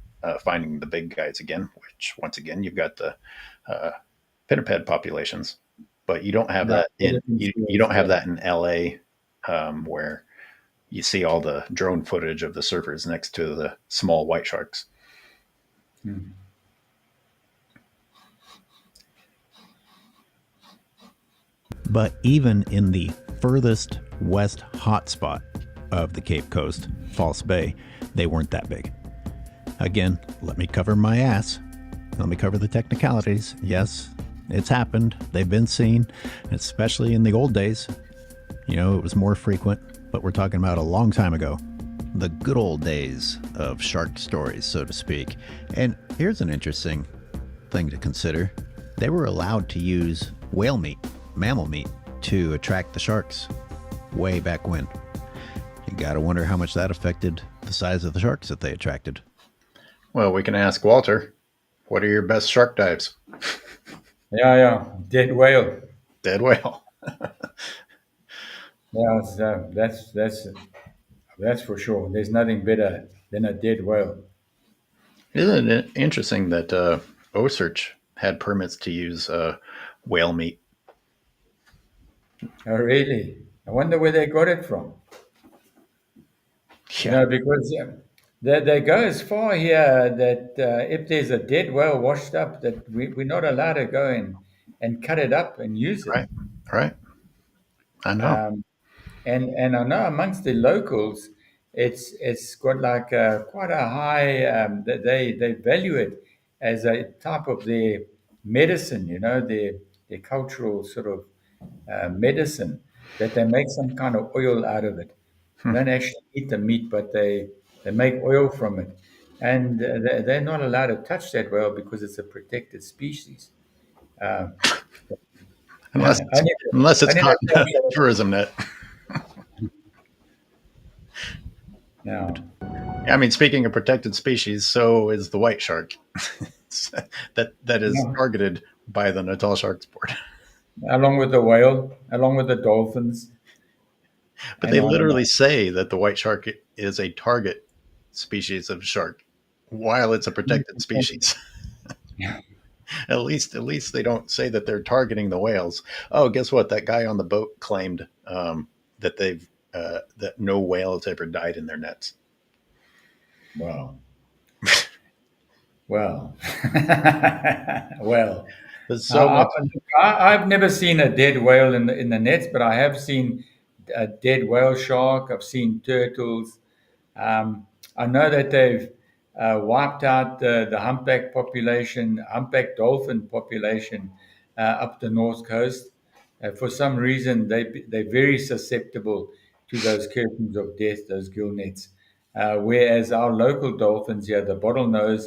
finding the big guys again. Which, once again, you've got the pinniped populations, but you don't have that in you don't have that in LA, where you see all the drone footage of the surfers next to the small white sharks. Hmm. But even in the furthest west hotspot of the Cape Coast, False Bay, they weren't that big. Again, let me cover my ass. Let me cover the technicalities. Yes, it's happened. They've been seen, especially in the old days. It was more frequent, but we're talking about a long time ago. The good old days of shark stories, so to speak. And here's an interesting thing to consider. They were allowed to use whale meat, mammal meat, to attract the sharks way back when. You gotta wonder how much that affected the size of the sharks that they attracted. Well, we can ask Walter, what are your best shark dives? Yeah. Dead whale. Dead whale. Yeah, so that's for sure. There's nothing better than a dead whale. Isn't it interesting that OSearch had permits to use whale meat? Oh, really? I wonder where they got it from. Yeah. Because They go as far here that if there's a dead whale washed up, that we're not allowed to go and cut it up and use it. Right. Right. I know. Um, and I know amongst the locals, it's got like quite a high. They value it as a type of their medicine. You know, their cultural sort of medicine, that they make some kind of oil out of it. They don't actually eat the meat, but they make oil from it, and they're not allowed to touch that whale because it's a protected species. Um, Unless it's, only, unless it's only caught in a the tourism net. now. I mean, speaking of protected species, so is the white shark. that is No. targeted by the Natal Sharks Board. Along with the whale, along with the dolphins, But and they on and literally on. say that the white shark is a target species of shark, while it's a protected species. At least they don't say that they're targeting the whales. Oh, guess what? That guy on the boat claimed that that no whale has ever died in their nets. Wow. Well, well. There's so much. I've never seen a dead whale in the nets, but I have seen a dead whale shark. I've seen turtles. I know that they've wiped out the humpback population, humpback dolphin population up the north coast. For some reason, they're very susceptible to those curtains of death, those gill nets. Whereas our local dolphins here, the bottlenose,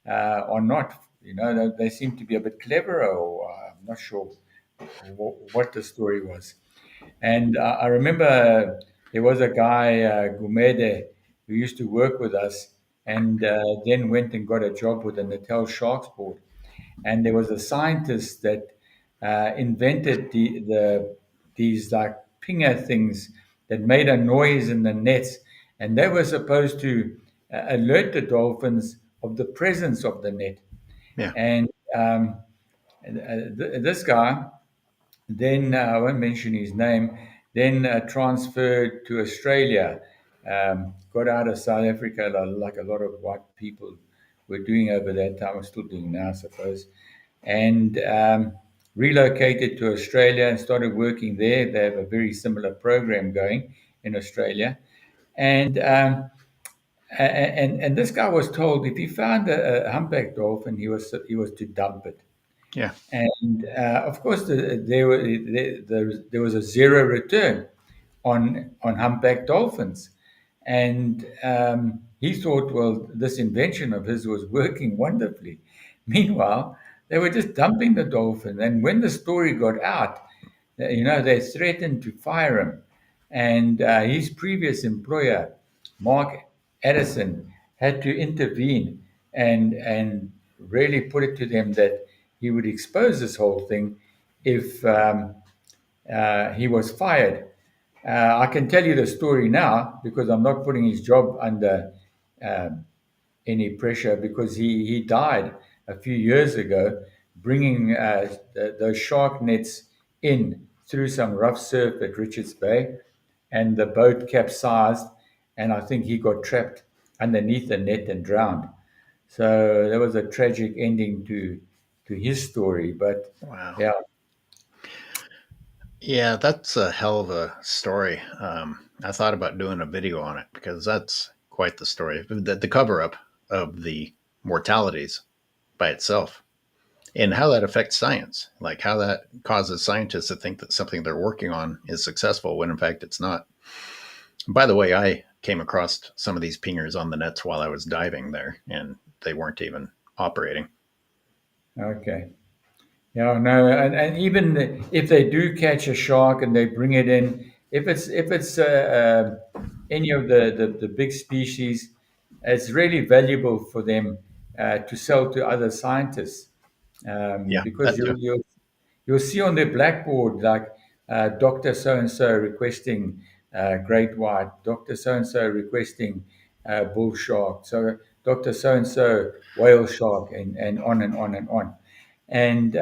are not. You know, they seem to be a bit cleverer, or I'm not sure what the story was. And I remember there was a guy, Gumede, who used to work with us, and then went and got a job with the Natal Sharks Board. And there was a scientist that invented these like pinger things that made a noise in the nets, and they were supposed to alert the dolphins of the presence of the net. Yeah. And this guy then I won't mention his name. Then transferred to Australia. Got out of South Africa like a lot of white people were doing over that time. Are still doing now, I suppose. And relocated to Australia and started working there. They have a very similar program going in Australia. And and this guy was told if he found a humpback dolphin, he was to dump it. Yeah. And of course, there was a zero return on humpback dolphins. And he thought, well, this invention of his was working wonderfully. Meanwhile, they were just dumping the dolphin. And when the story got out, you know, they threatened to fire him. And his previous employer, Mark Addison, had to intervene and really put it to them that he would expose this whole thing if he was fired. I can tell you the story now because I'm not putting his job under any pressure, because he died a few years ago bringing those shark nets in through some rough surf at Richards Bay, and the boat capsized, and I think he got trapped underneath the net and drowned. So there was a tragic ending to his story. But Wow. yeah, Yeah, that's a hell of a story. I thought about doing a video on it because that's quite the story. The cover up of the mortalities by itself and how that affects science, like how that causes scientists to think that something they're working on is successful when in fact it's not. By the way, I came across some of these pingers on the nets while I was diving there, and they weren't even operating. okay. Yeah, no, and even if they do catch a shark and they bring it in, if it's any of the big species, it's really valuable for them to sell to other scientists, Yeah, because that too. you'll see on their blackboard like Doctor So and So requesting great white, Doctor So and So requesting bull shark, so Doctor So and So whale shark, and on and on and on. And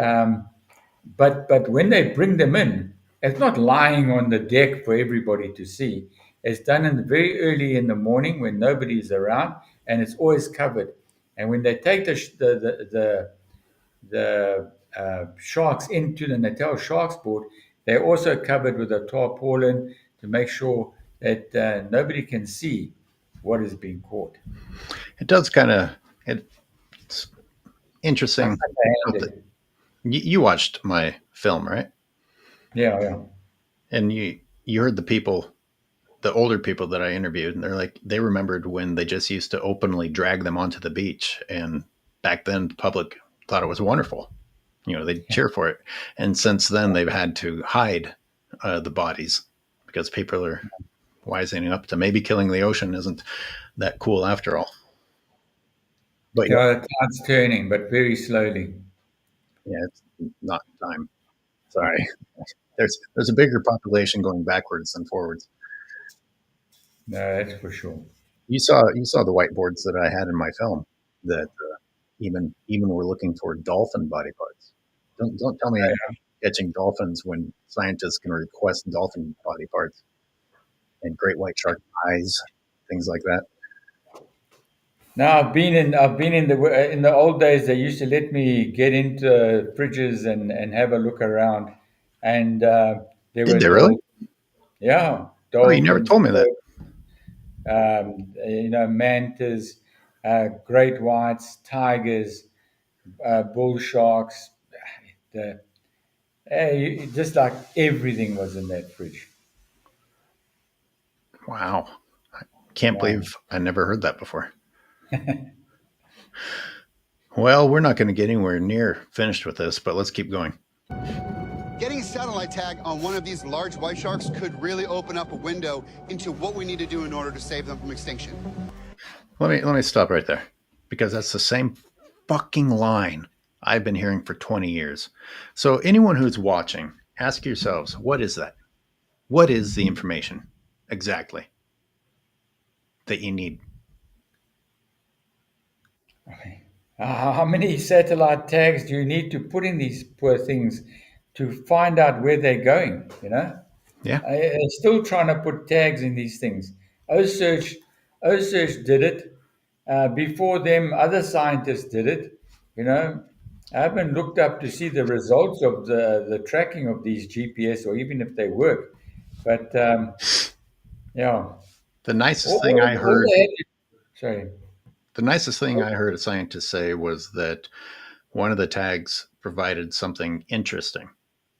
but when they bring them in, it's not lying on the deck for everybody to see. It's done in very early in the morning when nobody's around, and it's always covered. And when they take the sharks into the Natal Sharks board, they're also covered with a tarpaulin to make sure that nobody can see what is being caught. It does kind of, it's interesting. Underhanded. You watched my film, right? Yeah, yeah. And you heard the people, the older people that I interviewed, and they're like, they remembered when they just used to openly drag them onto the beach. And back then, the public thought it was wonderful. They'd cheer for it. And since then, they've had to hide the bodies because people are wising up to maybe killing the ocean isn't that cool after all. But Yeah, the tide's turning, but very slowly. yeah, it's not time. Sorry. There's a bigger population going backwards than forwards. No, that's for sure. You saw the whiteboards that I had in my film that even were looking for dolphin body parts. Don't tell me catching dolphins when scientists can request dolphin body parts and great white shark eyes, things like that. Now I've been in the old days. They used to let me get into fridges and have a look around, and there Did were they really? Oh, you never dolphins, told me that. mantas, great whites, tigers, bull sharks. The, just like everything was in that fridge. Wow. I can't Yeah. believe I never heard that before. Well, we're not going to get anywhere near finished with this, but let's keep going. Getting a satellite tag on one of these large white sharks could really open up a window into what we need to do in order to save them from extinction. Let me stop right there, because that's the same fucking line I've been hearing for 20 years. So anyone who's watching, ask yourselves, what is that? What is the information exactly that you need? Okay. How many satellite tags do you need to put in these poor things to find out where they're going? Yeah. I'm still trying to put tags in these things. OSearch, OSearch did it. Before them, other scientists did it. I haven't looked up to see the results of the tracking of these GPS or even if they work. But yeah, The nicest thing I all heard, they had to, sorry. the nicest thing I heard a scientist say was that one of the tags provided something interesting,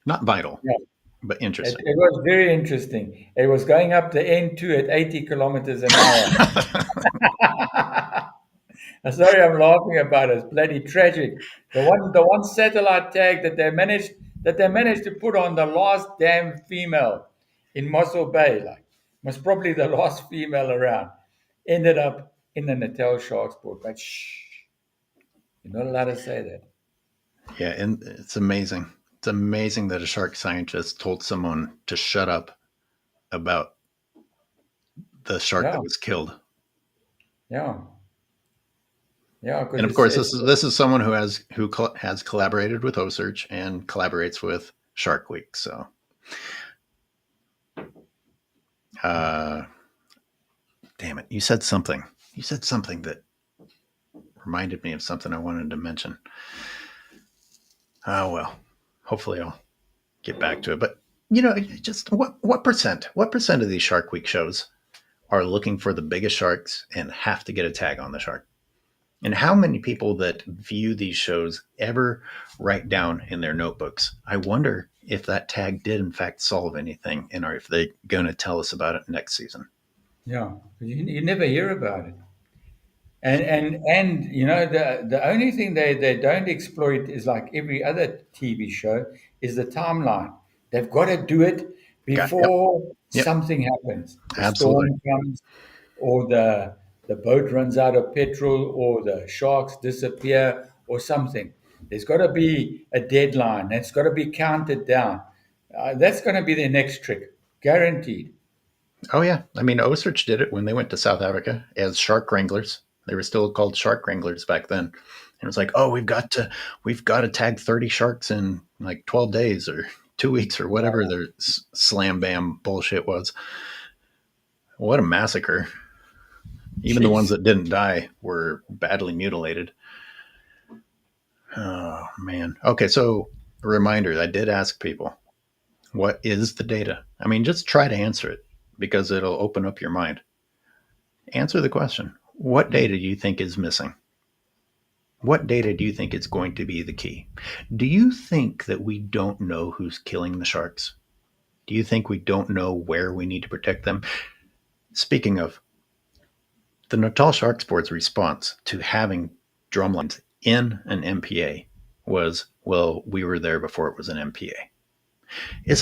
not vital, Yeah. but It, interesting. it was very interesting. It was going up the N2 at 80 kilometers an hour. I'm sorry, I'm laughing about it. It's bloody tragic. The one satellite tag that they managed to put on the last damn female in Mossel Bay, like was probably the last female around, ended up in the Natal Sharks board. But shh, you're not allowed to say that. Yeah, and it's amazing. It's amazing that a shark scientist told someone to shut up about the shark Yeah, that was killed. yeah, yeah. And Because of it's, course, it's this is someone who has collaborated with OSearch and collaborates with Shark Week. So, uh, damn it, you said something. You said something that reminded me of something I wanted to mention. Oh well, hopefully I'll get back to it. But just what percent? What percent of these Shark Week shows are looking for the biggest sharks and have to get a tag on the shark? And how many people that view these shows ever write down in their notebooks, I wonder if that tag did in fact solve anything and are if they're going to tell us about it next season. yeah. You never hear about it. And the only thing they don't exploit is like every other TV show is the timeline. They've got to do it Yep. before Yep. something happens. The Absolutely. storm comes, or the boat runs out of petrol, or the sharks disappear, or something. There's got to be a deadline. It's got to be counted down. That's going to be their next trick, guaranteed. Oh yeah. I mean, OSearch did it when they went to South Africa as shark wranglers. They were still called shark wranglers back then. And it was like, oh, we've got to tag 30 sharks in like 12 days or 2 weeks or whatever their slam bam bullshit was. What a massacre. Even the ones Jeez. that didn't die were badly mutilated. Oh, man. Okay, so a reminder I did ask people, what is the data? I mean, just try to answer it because it'll open up your mind. Answer the question. What data do you think is missing? What data do you think is going to be the key? Do you think that we don't know who's killing the sharks? Do you think we don't know where we need to protect them? Speaking of, the Natal Sharks Board's response to having drumlines in an MPA was, well, we were there before it was an MPA. Is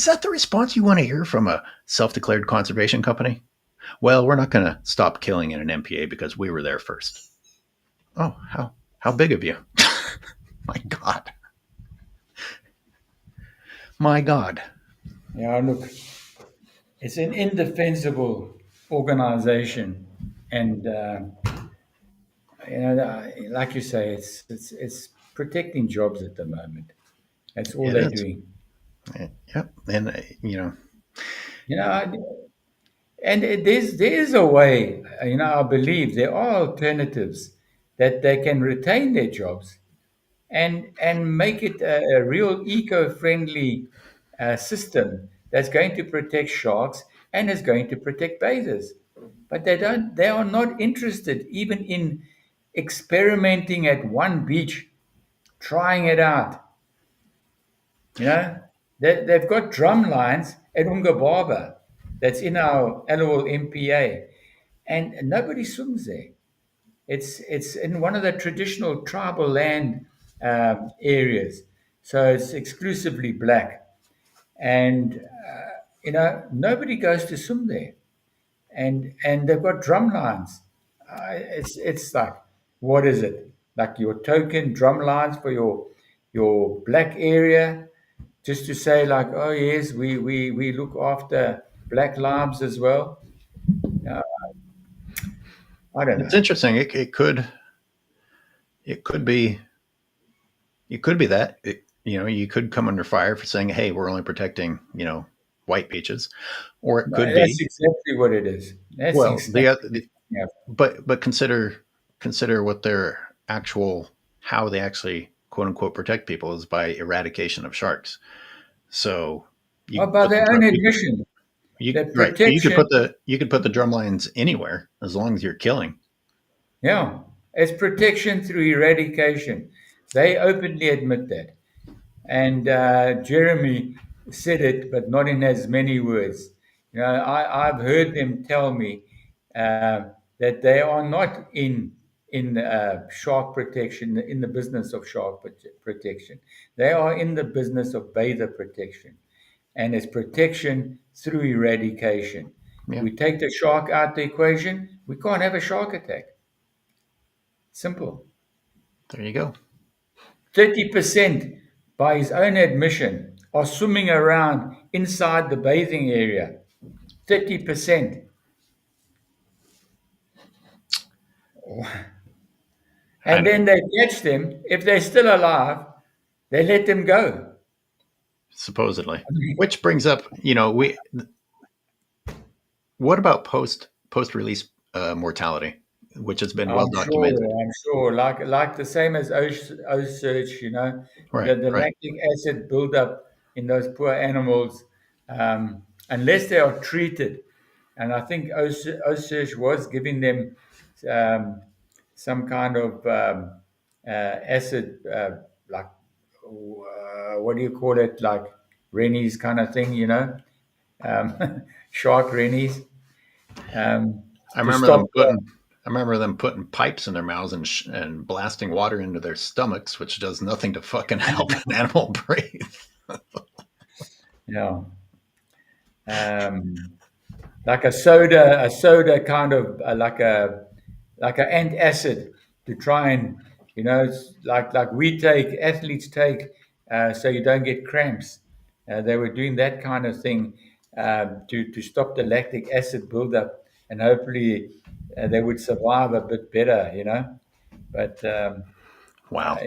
that the response you want to hear from a self declared conservation company? Well, we're not going to stop killing in an MPA because we were there first. Oh, how big of you? My God. My God. Yeah, look, it's an indefensible organization, and like you say, it's protecting jobs at the moment. That's all It they're is. doing. Yep. And, You know, and there's a way. I believe there are alternatives that they can retain their jobs and make it a real eco-friendly system that's going to protect sharks and is going to protect bathers. But they are not interested even in experimenting at one beach, trying it out. You know, they've got drum lines at Ungababa that's in our annual MPA, and nobody swims there. It's in one of the traditional tribal land areas, so it's exclusively black, and nobody goes to swim there, and they've got drum lines. It's like, what is it? Like your token drum lines for your black area, just to say like, oh yes, we look after black lives as well. Uh, I don't it's know. interesting. It could be that you could come under fire for saying, "Hey, we're only protecting white beaches," or it could That's be, exactly what it is. That's well, exactly. Yeah. but consider what their actual how they actually quote unquote protect people is by eradication of sharks. So you Well, could by put the their drum, own admission, the right. So protection, you could put the drum lines anywhere as long as you're killing. yeah, it's protection through eradication. They openly admit that. And Jeremy said it, but not in as many words. I've heard them tell me that they are not in shark protection, in the business of shark protection. They are in the business of bather protection, and it's protection through eradication. Yeah, We take the shark out the equation, we can't have a shark attack. Simple. there you go. 30%, by his own admission, are swimming around inside the bathing area. 30%. I And know. then they catch them. If they're still alive, they let them go. Supposedly, which brings up, we what about post release mortality, which has been well documented. I'm sure. Like the same as Osage, Right, the right. lactic acid buildup in those poor animals, unless they are treated. And I think Osage was giving them um, some kind of acid, like what do you call it, like Rennie's kind of thing, shark Rennie's, um, I to remember stop. them putting I remember them putting pipes in their mouths and blasting water into their stomachs, which does nothing to fucking help an animal breathe. Yeah. Um, like a soda kind of like a antacid to try and it's like we take athletes take so you don't get cramps. They were doing that kind of thing to stop the lactic acid buildup, and hopefully they would survive a bit better. But Wow.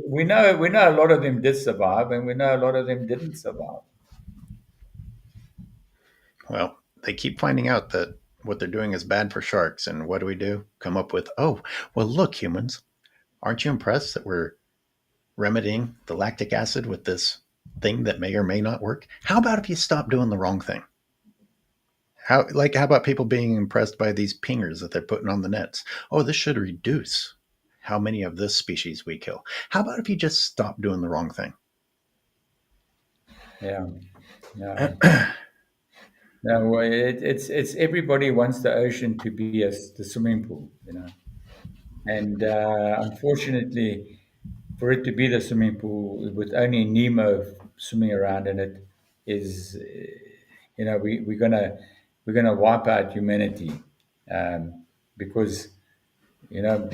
we know a lot of them did survive, and we know a lot of them didn't survive. Well, they keep finding out that what they're doing is bad for sharks. And what do? Come up with, oh, well, look, humans, aren't you impressed that we're remedying the lactic acid with this thing that may or may not work? How about if you stop doing the wrong thing? How about people being impressed by these pingers that they're putting on the nets? Oh, this should reduce how many of this species we kill. How about if you just stop doing the wrong thing? Yeah. No, it's everybody wants the ocean to be as the swimming pool, and unfortunately, for it to be the swimming pool with only Nemo swimming around in it, is we're gonna wipe out humanity, because you know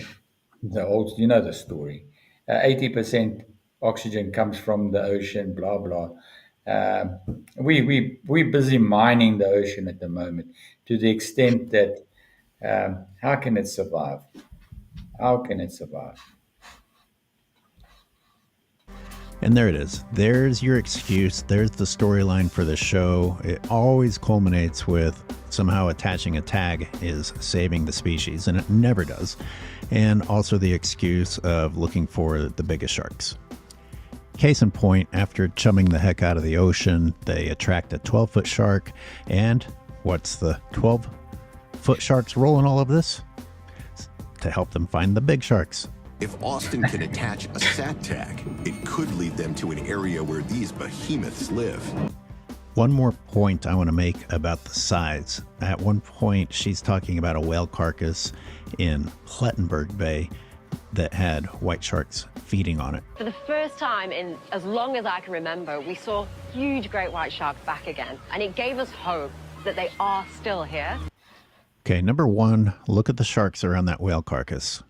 the story. 80% oxygen comes from the ocean. Blah blah. We're busy mining the ocean at the moment to the extent that how can it survive? How can it survive? And there it is. There's your excuse. There's the storyline for the show. It always culminates with somehow attaching a tag is saving the species, and it never does. And also the excuse of looking for the biggest sharks. Case in point, after chumming the heck out of the ocean, they attract a 12-foot shark. And what's the 12-foot shark's role in all of this? To help them find the big sharks. If Austin can attach a sat tag, it could lead them to an area where these behemoths live. One more point I want to make about the size. At one point, she's talking about a whale carcass in Plettenberg Bay that had white sharks feeding on it. For the first time in as long as I can remember, we saw huge great white sharks back again, and it gave us hope that they are still here. Okay, number one, look at the sharks around that whale carcass.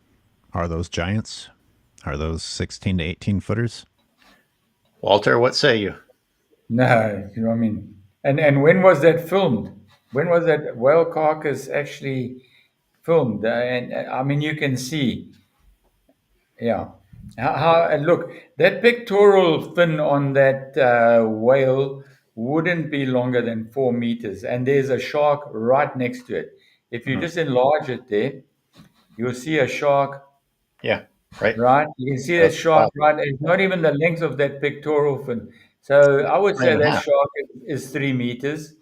Are those giants? Are those 16 to 18 footers? Walter, what say you? No, you know what I mean. And when was that filmed? When was that whale carcass actually filmed? And I mean, you can see, yeah. And look, that pectoral fin on that whale wouldn't be longer than 4 meters, and there's a shark right next to it. If you just enlarge it there, you'll see a shark. Yeah, right. Right, you can see that shark. Right, it's not even the length of that pectoral fin. So I would say that shark is 3 meters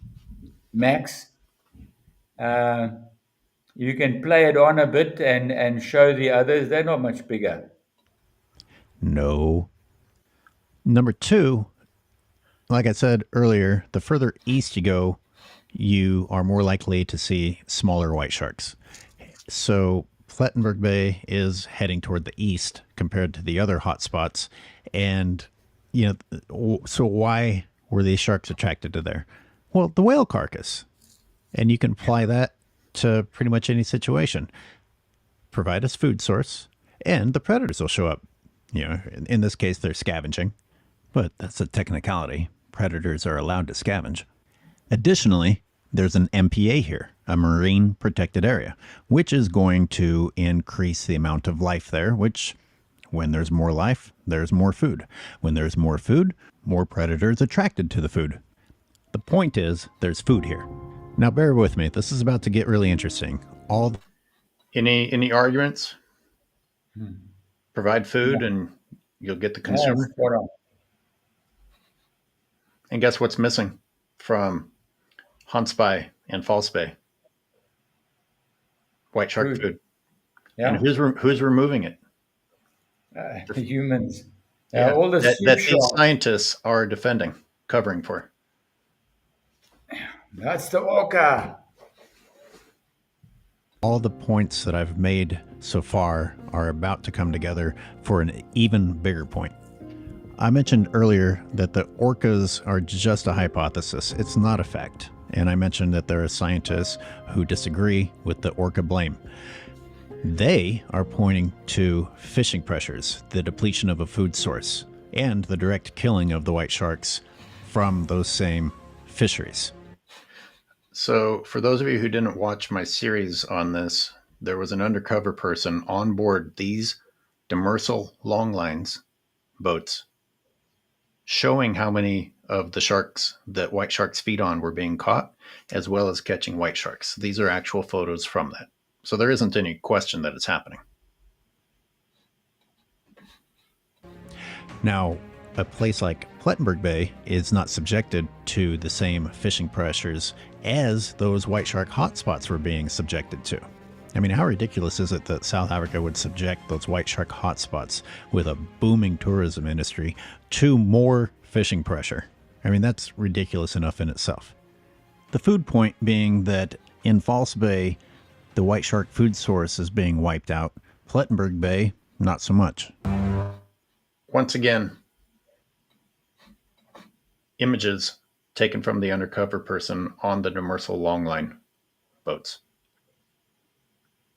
max. You can play it on a bit and show the others. They're not much bigger. No. Number two, like I said earlier, the further east you go, you are more likely to see smaller white sharks. So Plettenberg Bay is heading toward the east compared to the other hot spots. And, so why were these sharks attracted to there? Well, the whale carcass. And you can apply that to pretty much any situation. Provide us food source, and the predators will show up. In this case, they're scavenging, but that's a technicality. Predators are allowed to scavenge. Additionally, there's an MPA here, a marine protected area, which is going to increase the amount of life there, which when there's more life, there's more food. When there's more food, more predators attracted to the food. The point is, there's food here. Now, bear with me. This is about to get really interesting. Any arguments? Provide food and you'll get the consumer. And guess what's missing from Hunts Bay and False Bay? White shark food. Yeah. And who's removing it? The humans. All that these scientists are defending, covering for. That's the orca. All the points that I've made so far are about to come together for an even bigger point. I mentioned earlier that the orcas are just a hypothesis. It's not a fact. And I mentioned that there are scientists who disagree with the orca blame. They are pointing to fishing pressures, the depletion of a food source, and the direct killing of the white sharks from those same fisheries. So for those of you who didn't watch my series on this, there was an undercover person on board these demersal longlines boats showing how many of the sharks that white sharks feed on were being caught, as well as catching white sharks. These are actual photos from that. So there isn't any question that it's happening. Now, a place like Plettenberg Bay is not subjected to the same fishing pressures as those white shark hotspots were being subjected to. I mean, how ridiculous is it that South Africa would subject those white shark hotspots with a booming tourism industry to more fishing pressure? I mean, that's ridiculous enough in itself. The food point being that in False Bay, the white shark food source is being wiped out. Plettenberg Bay, not so much. Once again, images taken from the undercover person on the demersal longline boats.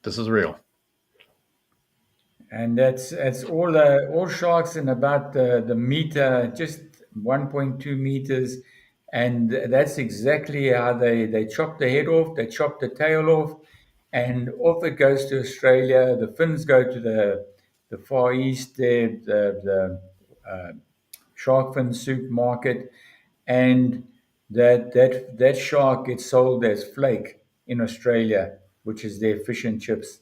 This is real. And that's all sharks in about the meter, just 1.2 meters, and that's exactly how they chop the head off, they chop the tail off, and off it goes to Australia. The fins go to the Far East, there, the shark fin soup market, and that shark gets sold as flake in Australia, which is their fish and chips,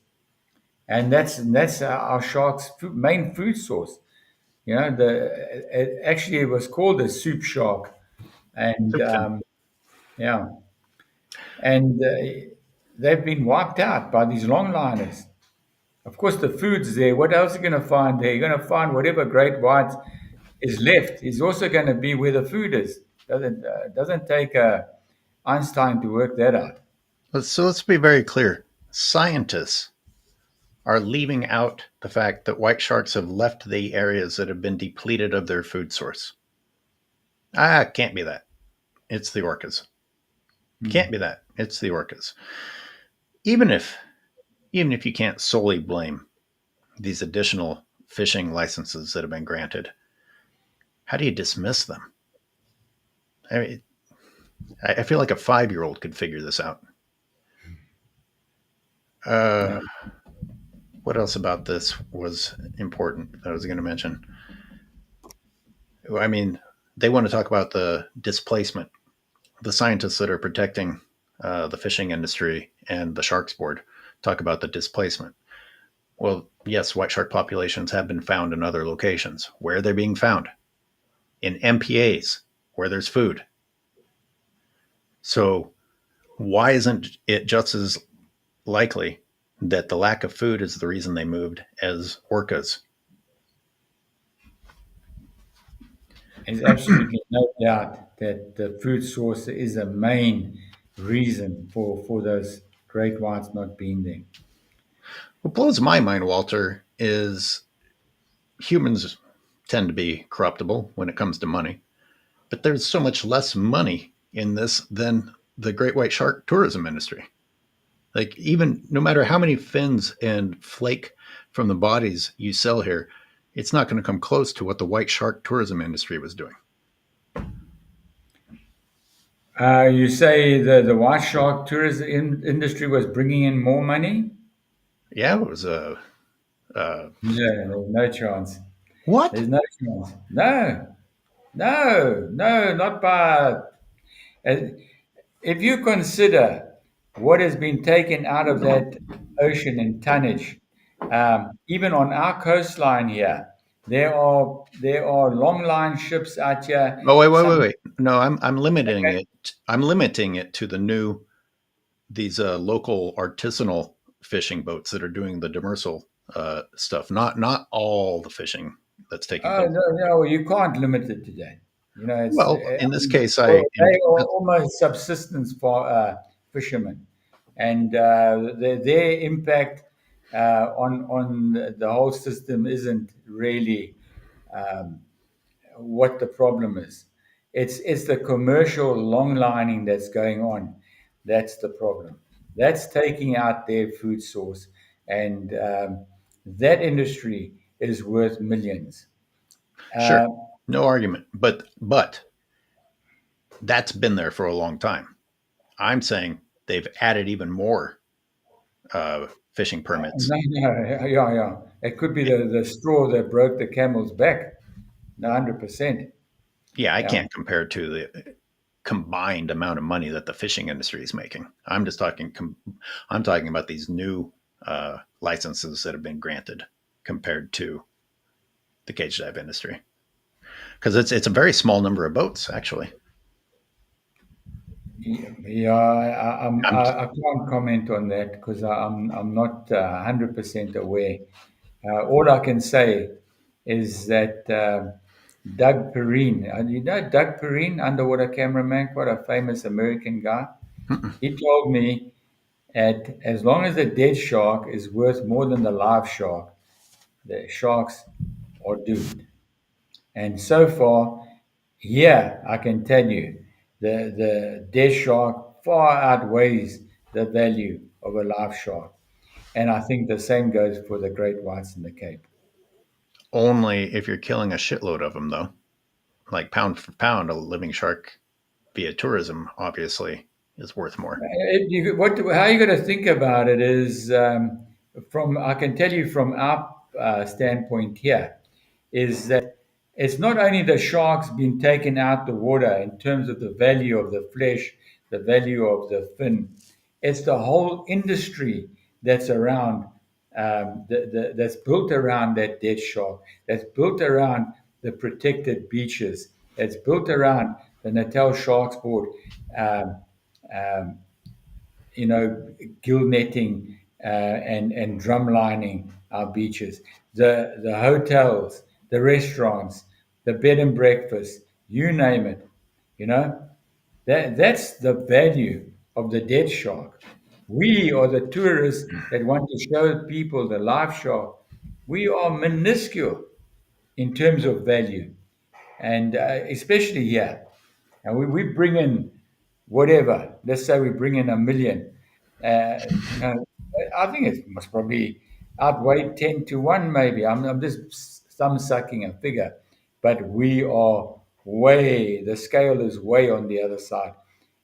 and that's our shark's main food source. You know, actually it was called a soup shark, and Soup fin. yeah, and they've been wiped out by these longliners. Of course, the food's there. What else are you going to find there? You're going to find whatever great white is left is also going to be where the food is. Doesn't take Einstein to work that out. So let's be very clear. Scientists are leaving out the fact that white sharks have left the areas that have been depleted of their food source. It can't be that. It's the orcas. Can't be that. It's the orcas. Even if you can't solely blame these additional fishing licenses that have been granted, how do you dismiss them? I mean, I feel like a 5-year-old could figure this out. Yeah. What else about this was important that I was going to mention? I mean, they want to talk about the displacement. The scientists that are protecting the fishing industry and the Sharks Board talk about the displacement. Well, yes, white shark populations have been found in other locations. Where are they being found? In MPAs, where there's food. So why isn't it just as likely that the lack of food is the reason they moved as orcas? There's absolutely no doubt that the food source is a main reason for those great whites not being there. What blows my mind, Walter, is humans tend to be corruptible when it comes to money, but there's so much less money in this than the great white shark tourism industry. Like, even no matter how many fins and flake from the bodies you sell here, it's not going to come close to what the white shark tourism industry was doing. You say the white shark tourism industry was bringing in more money? Yeah, it was No, there's no chance. what? There's no chance. No, not by. If you consider what has been taken out of that ocean in tonnage, even on our coastline here, there are long line ships out here. Oh, Some wait. No, I'm limiting it. I'm limiting it to these local artisanal fishing boats that are doing the demersal stuff. Not all the fishing that's taking Oh place. no, you can't limit it to that. You know, it's Well, in this case, well, they are almost subsistence for fishermen, and their impact on the whole system isn't really what the problem is. It's the commercial long lining that's going on. That's the problem. That's taking out their food source, and that industry is worth millions. sure, no argument, but that's been there for a long time. I'm saying they've added even more fishing permits. Yeah. It could be the straw that broke the camel's back. 100%. Yeah, I Yeah. can't compare it to the combined amount of money that the fishing industry is making. I'm just talking. I'm talking about these new licenses that have been granted compared to the cage dive industry, because it's a very small number of boats actually. Yeah, I'm I can't comment on that because I'm not 100% aware. All I can say is that Doug Perrine, you know Doug Perrine, underwater cameraman, quite a famous American guy. He told me that as long as the dead shark is worth more than the live shark, the sharks are doomed. And so far, here I can tell you, the dead shark far outweighs the value of a live shark. And I think the same goes for the great whites in the Cape. only if you're killing a shitload of them though. Like pound for pound, a living shark via tourism obviously is worth more. How you got to think about it is from I can tell you from our standpoint here is that it's not only the sharks being taken out the water in terms of the value of the flesh, the value of the fin, it's the whole industry that's around that's built around that dead shark, that's built around the protected beaches, that's built around the Natal Sharks Board. Um, um, Gill netting and drum lining our beaches, the hotels, the restaurants, the bed and breakfast, you name it. You know, that's the value of the dead shark. We are the tourists that want to show people the live shark. We are minuscule in terms of value, and especially here. And we bring in whatever. Let's say we bring in 1 million. You know, I think it must probably outweigh 10 to 1, maybe. I'm just thumb sucking a figure, but we are way. The scale is way on the other side.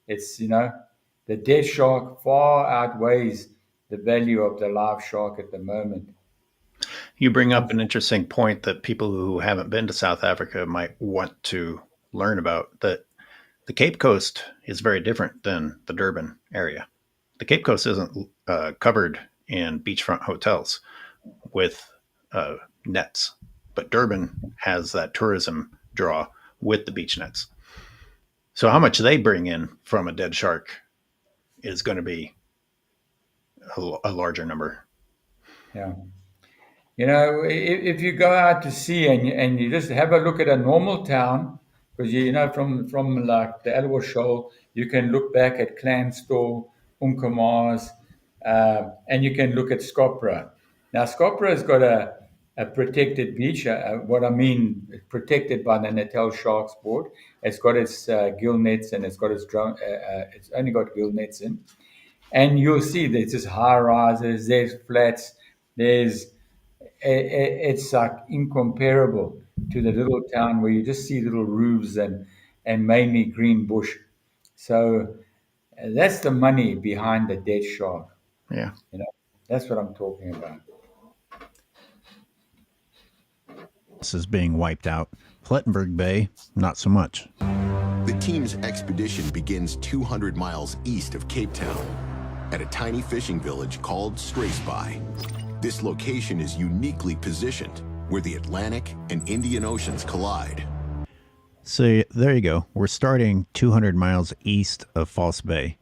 It's the dead shark far outweighs the value of the live shark at the moment. You bring up an interesting point that people who haven't been to South Africa might want to learn about, that the Cape Coast is very different than the Durban area. The Cape Coast isn't covered in beachfront hotels with nets, but Durban has that tourism draw with the beach nets. So how much they bring in from a dead shark is going to be a larger number. Yeah. If you go out to sea and you just have a look at a normal town, because from like the Elwa Shoal, you can look back at Clanstor, Unkomars, and you can look at Skopra. Now, Skopra has got a protected beach. What I mean, protected by the Natal Sharks Board. It's got its gill nets and it's got its drum. It's only got gill nets in, and you'll see there's just high rises, there's flats, it's like incomparable to the little town where you just see little roofs and mainly green bush. So that's the money behind the dead shark. Yeah. That's what I'm talking about. This is being wiped out. Plettenberg Bay, not so much. The team's expedition begins 200 miles east of Cape Town at a tiny fishing village called Strathspey. This location is uniquely positioned where the Atlantic and Indian Oceans collide. So there you go. We're starting 200 miles east of False Bay.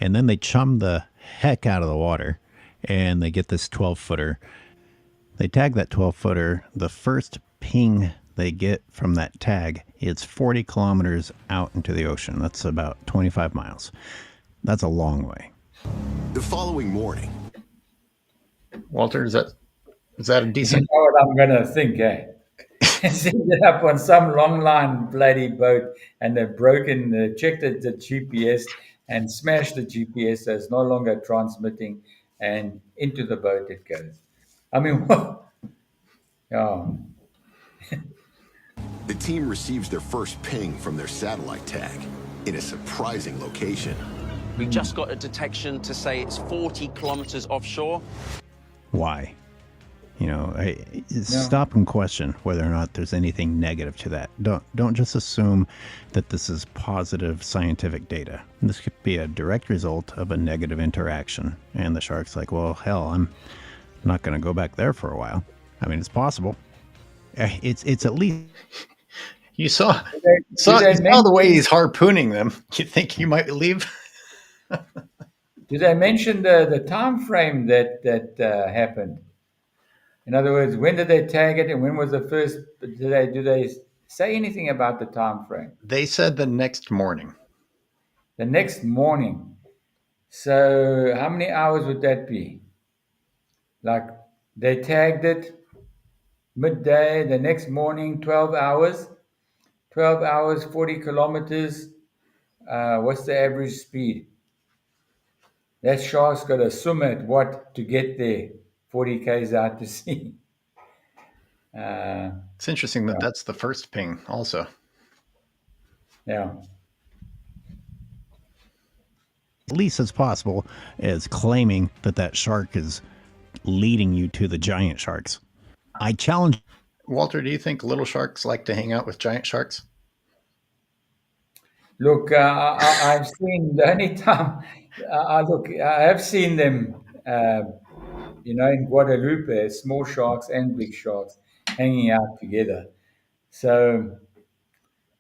And then they chum the heck out of the water and they get this 12-footer. They tag that 12-footer. The first ping they get from that tag is 40 kilometers out into the ocean. That's about 25 miles. That's a long way. The following morning, Walter, is that a You decent? know what I'm going to think, eh? Set it up on some long line bloody boat and they've checked the GPS and smashed the GPS so it's no longer transmitting, and into the boat it goes. I mean, what? Yeah. the team receives their first ping from their satellite tag in a surprising location. We just got a detection to say it's 40 kilometers offshore. Why? Stop and question whether or not there's anything negative to that. Don't just assume that this is positive scientific data. This could be a direct result of a negative interaction. And the shark's like, well, hell, I'm not going to go back there for a while. I mean, it's possible. It's at least. You saw the way he's harpooning them. You think you might leave? Did they mention the time frame that happened? In other words, when did they tag it, and when was the first? Do they say anything about the time frame? They said the next morning. The next morning. So how many hours would that be? Like they tagged it midday, the next morning, 12 hours. 12 hours, 40 kilometers. What's the average speed? That shark's got to swim at what to get there? 40 k's out to sea. It's interesting that that's the first ping also. Yeah. At least as possible as claiming that shark is leading you to the giant sharks. I challenge. Walter, do you think little sharks like to hang out with giant sharks? Look, I've seen the only time I have seen them, in Guadalupe, small sharks and big sharks hanging out together. So,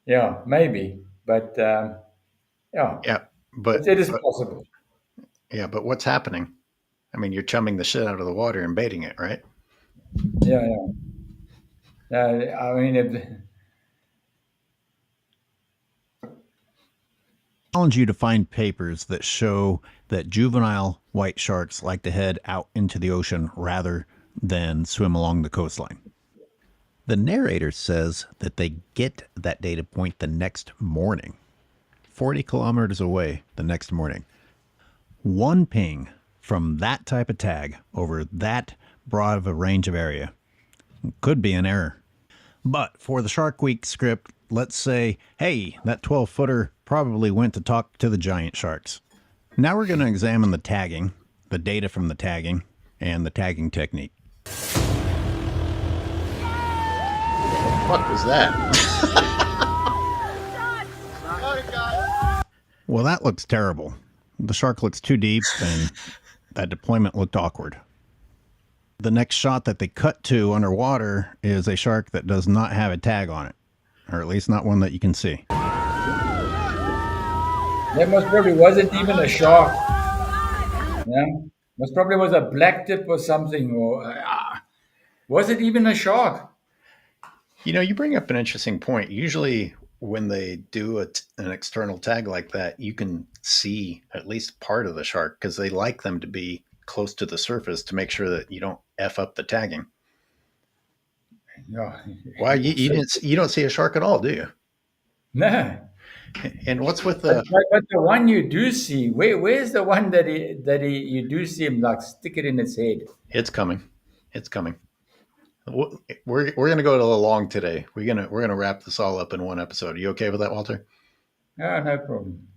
yeah, maybe, but yeah, but it is possible. Yeah, but what's happening? I mean, you're chumming the shit out of the water and baiting it, right? Yeah. I mean, challenge you to find papers that show that juvenile white sharks like to head out into the ocean rather than swim along the coastline. The narrator says that they get that data point the next morning, 40 kilometers away the next morning. One ping from that type of tag over that broad of a range of area could be an error. But for the Shark Week script, let's say, hey, that 12-footer probably went to talk to the giant sharks. Now we're going to examine the tagging, the data from the tagging, and the tagging technique. What was that? Well, that looks terrible. The shark looks too deep, and that deployment looked awkward. The next shot that they cut to underwater is a shark that does not have a tag on it, or at least not one that you can see. That most probably wasn't even a shark. Yeah, most probably was a black tip or something, or was it even a shark? You bring up an interesting point. Usually when they do an external tag like that, you can see at least part of the shark because they like them to be close to the surface to make sure that you don't F up the tagging. Yeah. Why you don't see a shark at all, do you? No. And what's with the? But the one you do see, where's the one that you do see him like stick it in its head? It's coming. We're gonna go a little long today. We're gonna wrap this all up in one episode. Are you okay with that, Walter? Yeah, no problem.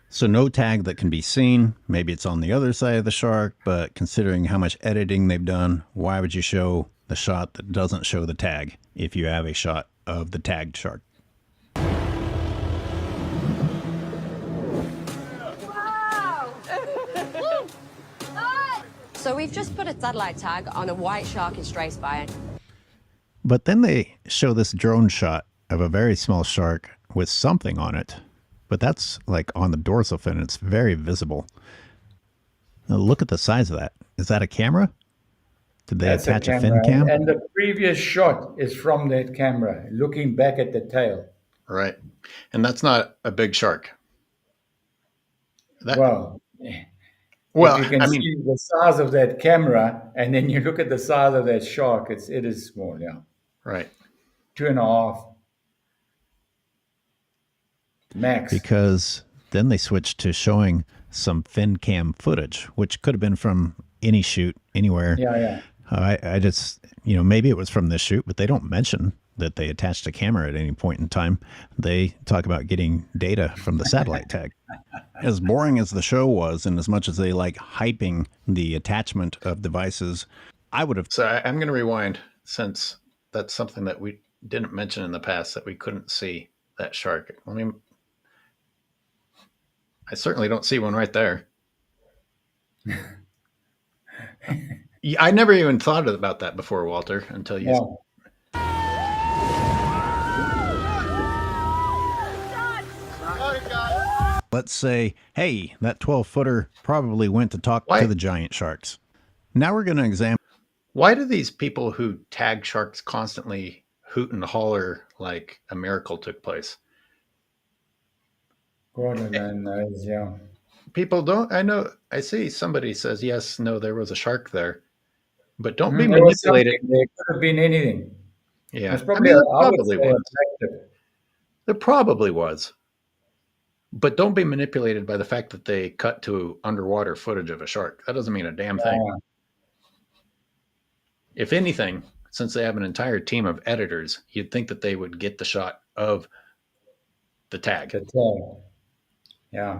So no tag that can be seen. Maybe it's on the other side of the shark, but considering how much editing they've done, why would you show the shot that doesn't show the tag if you have a shot of the tagged shark? So we've just put a satellite tag on a white shark in Stray Spire. But then they show this drone shot of a very small shark with something on it. But that's like on the dorsal fin. It's very visible. Now look at the size of that. Is that a camera? Did they attach a fin cam? And the previous shot is from that camera, looking back at the tail. Right. And that's not a big shark. Well, you can see the size of that camera, and then you look at the size of that shark, it is small, yeah. Right. 2.5. Max. Because then they switched to showing some fin cam footage, which could have been from any shoot anywhere. Yeah. I just, maybe it was from this shoot, but they don't mention that they attached a camera at any point in time. They talk about getting data from the satellite tag. As boring as the show was, and as much as they like hyping the attachment of devices, I would have... So I'm going to rewind, since that's something that we didn't mention in the past, that we couldn't see that shark. I certainly don't see one right there. Yeah, I never even thought about that before, Walter, until you... Yeah. Let's say, hey, that 12-footer probably went to talk to the giant sharks. Now we're going to examine... Why do these people who tag sharks constantly hoot and holler like a miracle took place? God alone knows, yeah. People don't... I see somebody says, yes, no, there was a shark there. But don't be There was manipulated. something. There could have been anything. Yeah. It's probably, there I would probably say, was. attractive. There probably was. But don't be manipulated by the fact that they cut to underwater footage of a shark. That doesn't mean a damn thing. Yeah. If anything, since they have an entire team of editors, you'd think that they would get the shot of the tag. The tag. Yeah.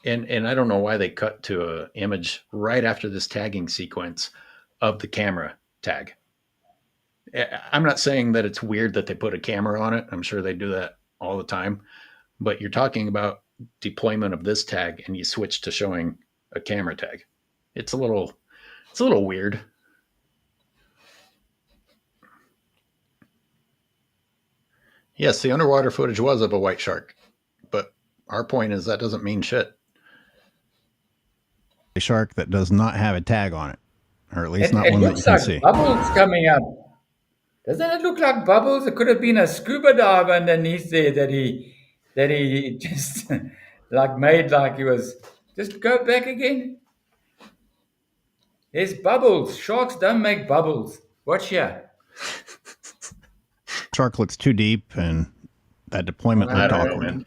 And I don't know why they cut to an image right after this tagging sequence of the camera tag. I'm not saying that it's weird that they put a camera on it. I'm sure they do that all the time. But you're talking about deployment of this tag, and you switch to showing a camera tag. It's a little weird. Yes, the underwater footage was of a white shark, but our point is that doesn't mean shit. A shark that does not have a tag on it, or at least not It one that looks you can like see. bubbles coming up. Doesn't it look like bubbles? It could have been a scuba diver underneath there that he just like made like he was. Just go back again. There's bubbles. Sharks don't make bubbles. Watch here. Shark looks too deep, and that deployment looked awkward.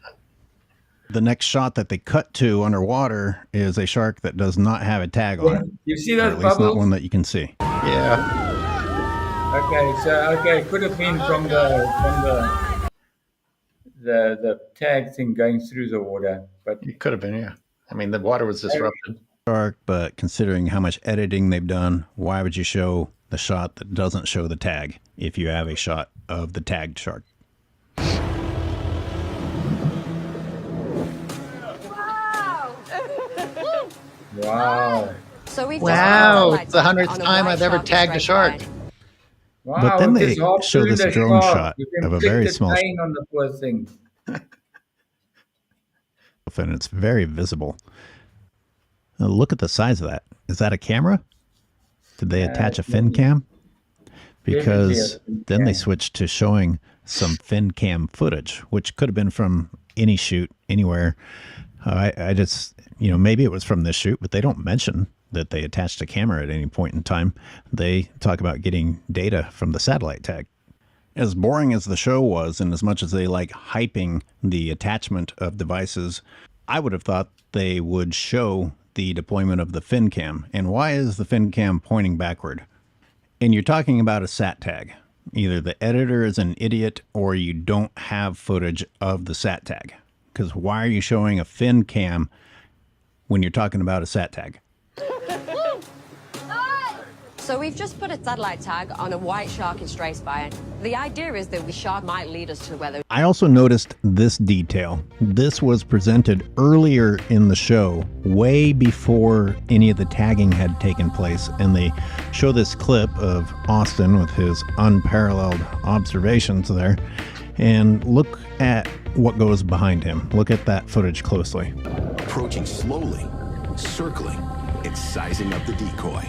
The next shot that they cut to underwater is a shark that does not have a tag on it. You see Or those at least bubbles? not one that you can see. Yeah. Okay, it could have been from the tag thing going through the water, but It could have been, yeah. I mean, the water was disrupted. Shark, but considering how much editing they've done, why would you show the shot that doesn't show the tag if you have a shot of the tagged shark? wow. So we've Wow, just it's the 100th time I've ever tagged a shark. Wow, But then with they this harpoon show this the drone shark, shot you can of a inflict very the small pain on the poor thing. and it's very visible. Now look at the size of that. Is that a camera? Did they attach a fin cam? Because then they switched to showing some fin cam footage, which could have been from any shoot anywhere. I just, maybe it was from this shoot, but they don't mention that they attached a camera at any point in time. They talk about getting data from the satellite tag. As boring as the show was, and as much as they like hyping the attachment of devices, I would have thought they would show the deployment of the fin cam. And why is the fin cam pointing backward? And you're talking about a sat tag. Either the editor is an idiot or you don't have footage of the sat tag. Because why are you showing a fin cam when you're talking about a sat tag? So we've just put a satellite tag on a white shark in Stray Spire. The idea is that the shark might lead us to where those... I also noticed this detail. This was presented earlier in the show, way before any of the tagging had taken place, and they show this clip of Austin with his unparalleled observations there, and look at what goes behind him. Look at that footage closely. Approaching slowly, circling, and sizing up the decoy.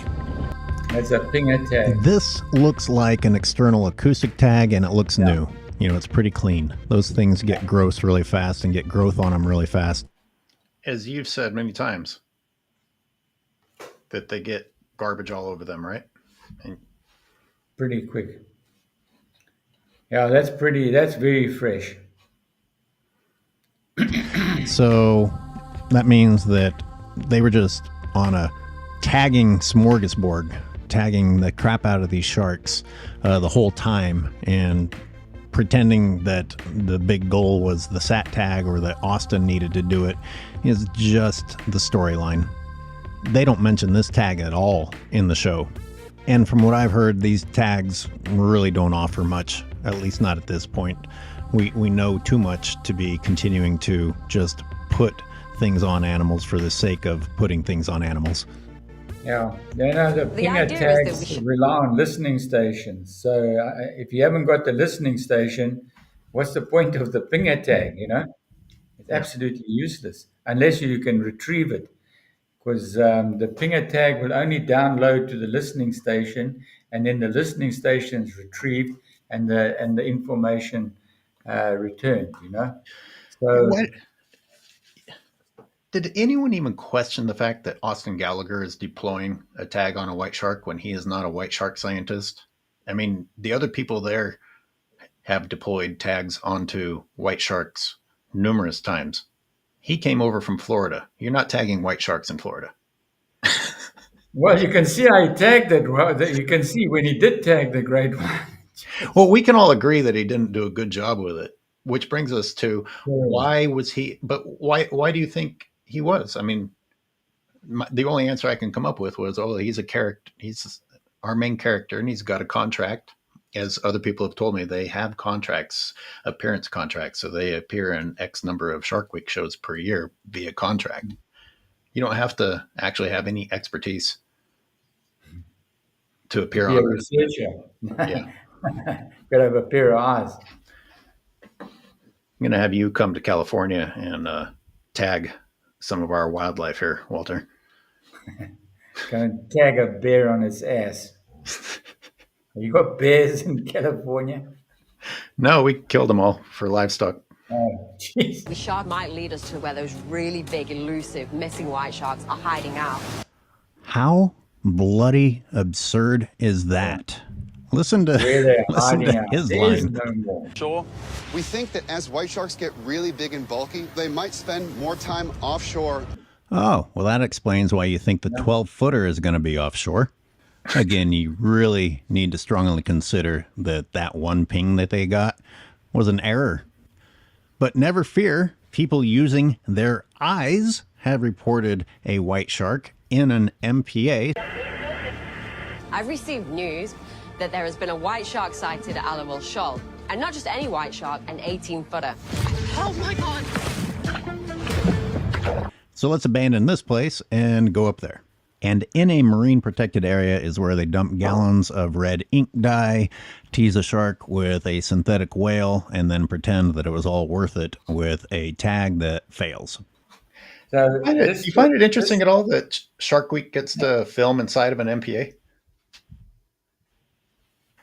That's a finger tag. This looks like an external acoustic tag, and it looks new. It's pretty clean. Those things get gross really fast and get growth on them really fast. As you've said many times, that they get garbage all over them, right? And Pretty quick. Yeah, that's very fresh. So that means that they were just on a tagging smorgasbord tagging the crap out of these sharks the whole time and pretending that the big goal was the sat tag or that Austin needed to do it is just the storyline. They don't mention this tag at all in the show. And from what I've heard, these tags really don't offer much, at least not at this point. We know too much to be continuing to just put things on animals for the sake of putting things on animals. Yeah, the finger idea is that tags we should- rely on listening stations. So if you haven't got the listening station, what's the point of the finger tag? It's absolutely useless unless you can retrieve it, because the finger tag will only download to the listening station, and then the listening station is retrieved and the information returned. So. What? Did anyone even question the fact that Austin Gallagher is deploying a tag on a white shark when he is not a white shark scientist? I mean, the other people there have deployed tags onto white sharks numerous times. He came over from Florida. You're not tagging white sharks in Florida. Well, you can see I tagged it. Well, you can see when he did tag the great one. Well, we can all agree that he didn't do a good job with it, which brings us to why was he? But why do you think he was? I mean, the only answer I can come up with was, oh, he's a character. He's our main character, and he's got a contract. As other people have told me, they have contracts, appearance contracts, so they appear in X number of Shark Week shows per year via contract. You don't have to actually have any expertise to appear Be a on it. researcher. Yeah. Got to have a pair of eyes. I'm going to have you come to California and tag some of our wildlife here, Walter. Going to tag a bear on its ass. You got bears in California? No, we killed them all for livestock. Oh, jeez. The shark might lead us to where those really big, elusive, missing white sharks are hiding out. How bloody absurd is that? Listen to, Where they're listen hiding to out. his There's line. no more. Sure. We think that as white sharks get really big and bulky, they might spend more time offshore. Oh, well, that explains why you think the 12-footer is going to be offshore. Again, you really need to strongly consider that one ping that they got was an error. But never fear, people using their eyes have reported a white shark in an MPA. I've received news that there has been a white shark sighted at Alawal Shoal. And not just any white shark, an 18-footer. Oh my God! So let's abandon this place and go up there. And in a marine protected area is where they dump gallons of red ink dye, tease a shark with a synthetic whale, and then pretend that it was all worth it with a tag that fails. So You find it interesting at all that Shark Week gets to film inside of an MPA?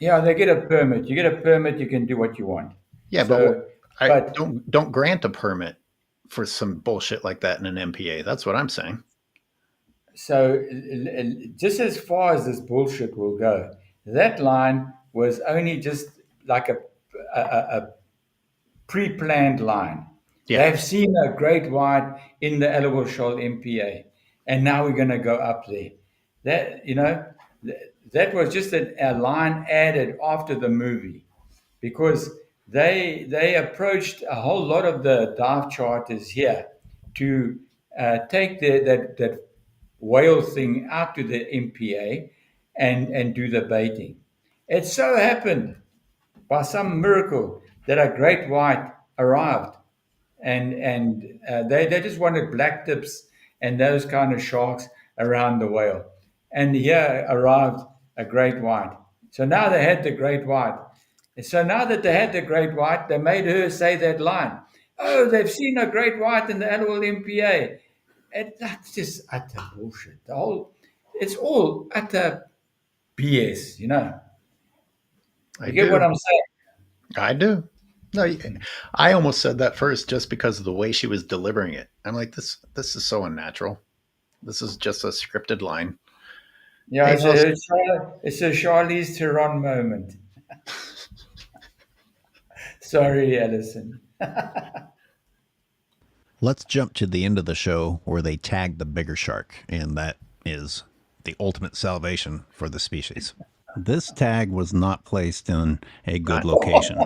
Yeah, they get a permit. You get a permit, you can do what you want. Yeah, So, but don't grant a permit for some bullshit like that in an MPA. That's what I'm saying. So just as far as this bullshit will go, that line was only just like a pre-planned line. Yeah. They've seen a great white in the Alawal Shoal MPA, and now we're going to go up there. That was just a line added after the movie, because they approached a whole lot of the dive charters here to take that whale thing out to the MPA and do the baiting. It so happened by some miracle that a great white arrived, and they just wanted black tips and those kind of sharks around the whale. And here arrived a great white. So now they had the great white. So now that they had the great white, they made her say that line. Oh, they've seen a great white in the Alawal MPA. And that's just utter bullshit. It's all utter BS, You get what I'm saying? I do. No, I almost said that first just because of the way she was delivering it. I'm like, this is so unnatural. This is just a scripted line. Yeah, Hey, it's a Charlize Theron moment. Sorry, Alison. Let's jump to the end of the show where they tag the bigger shark, and that is the ultimate salvation for the species. This tag was not placed in a good location.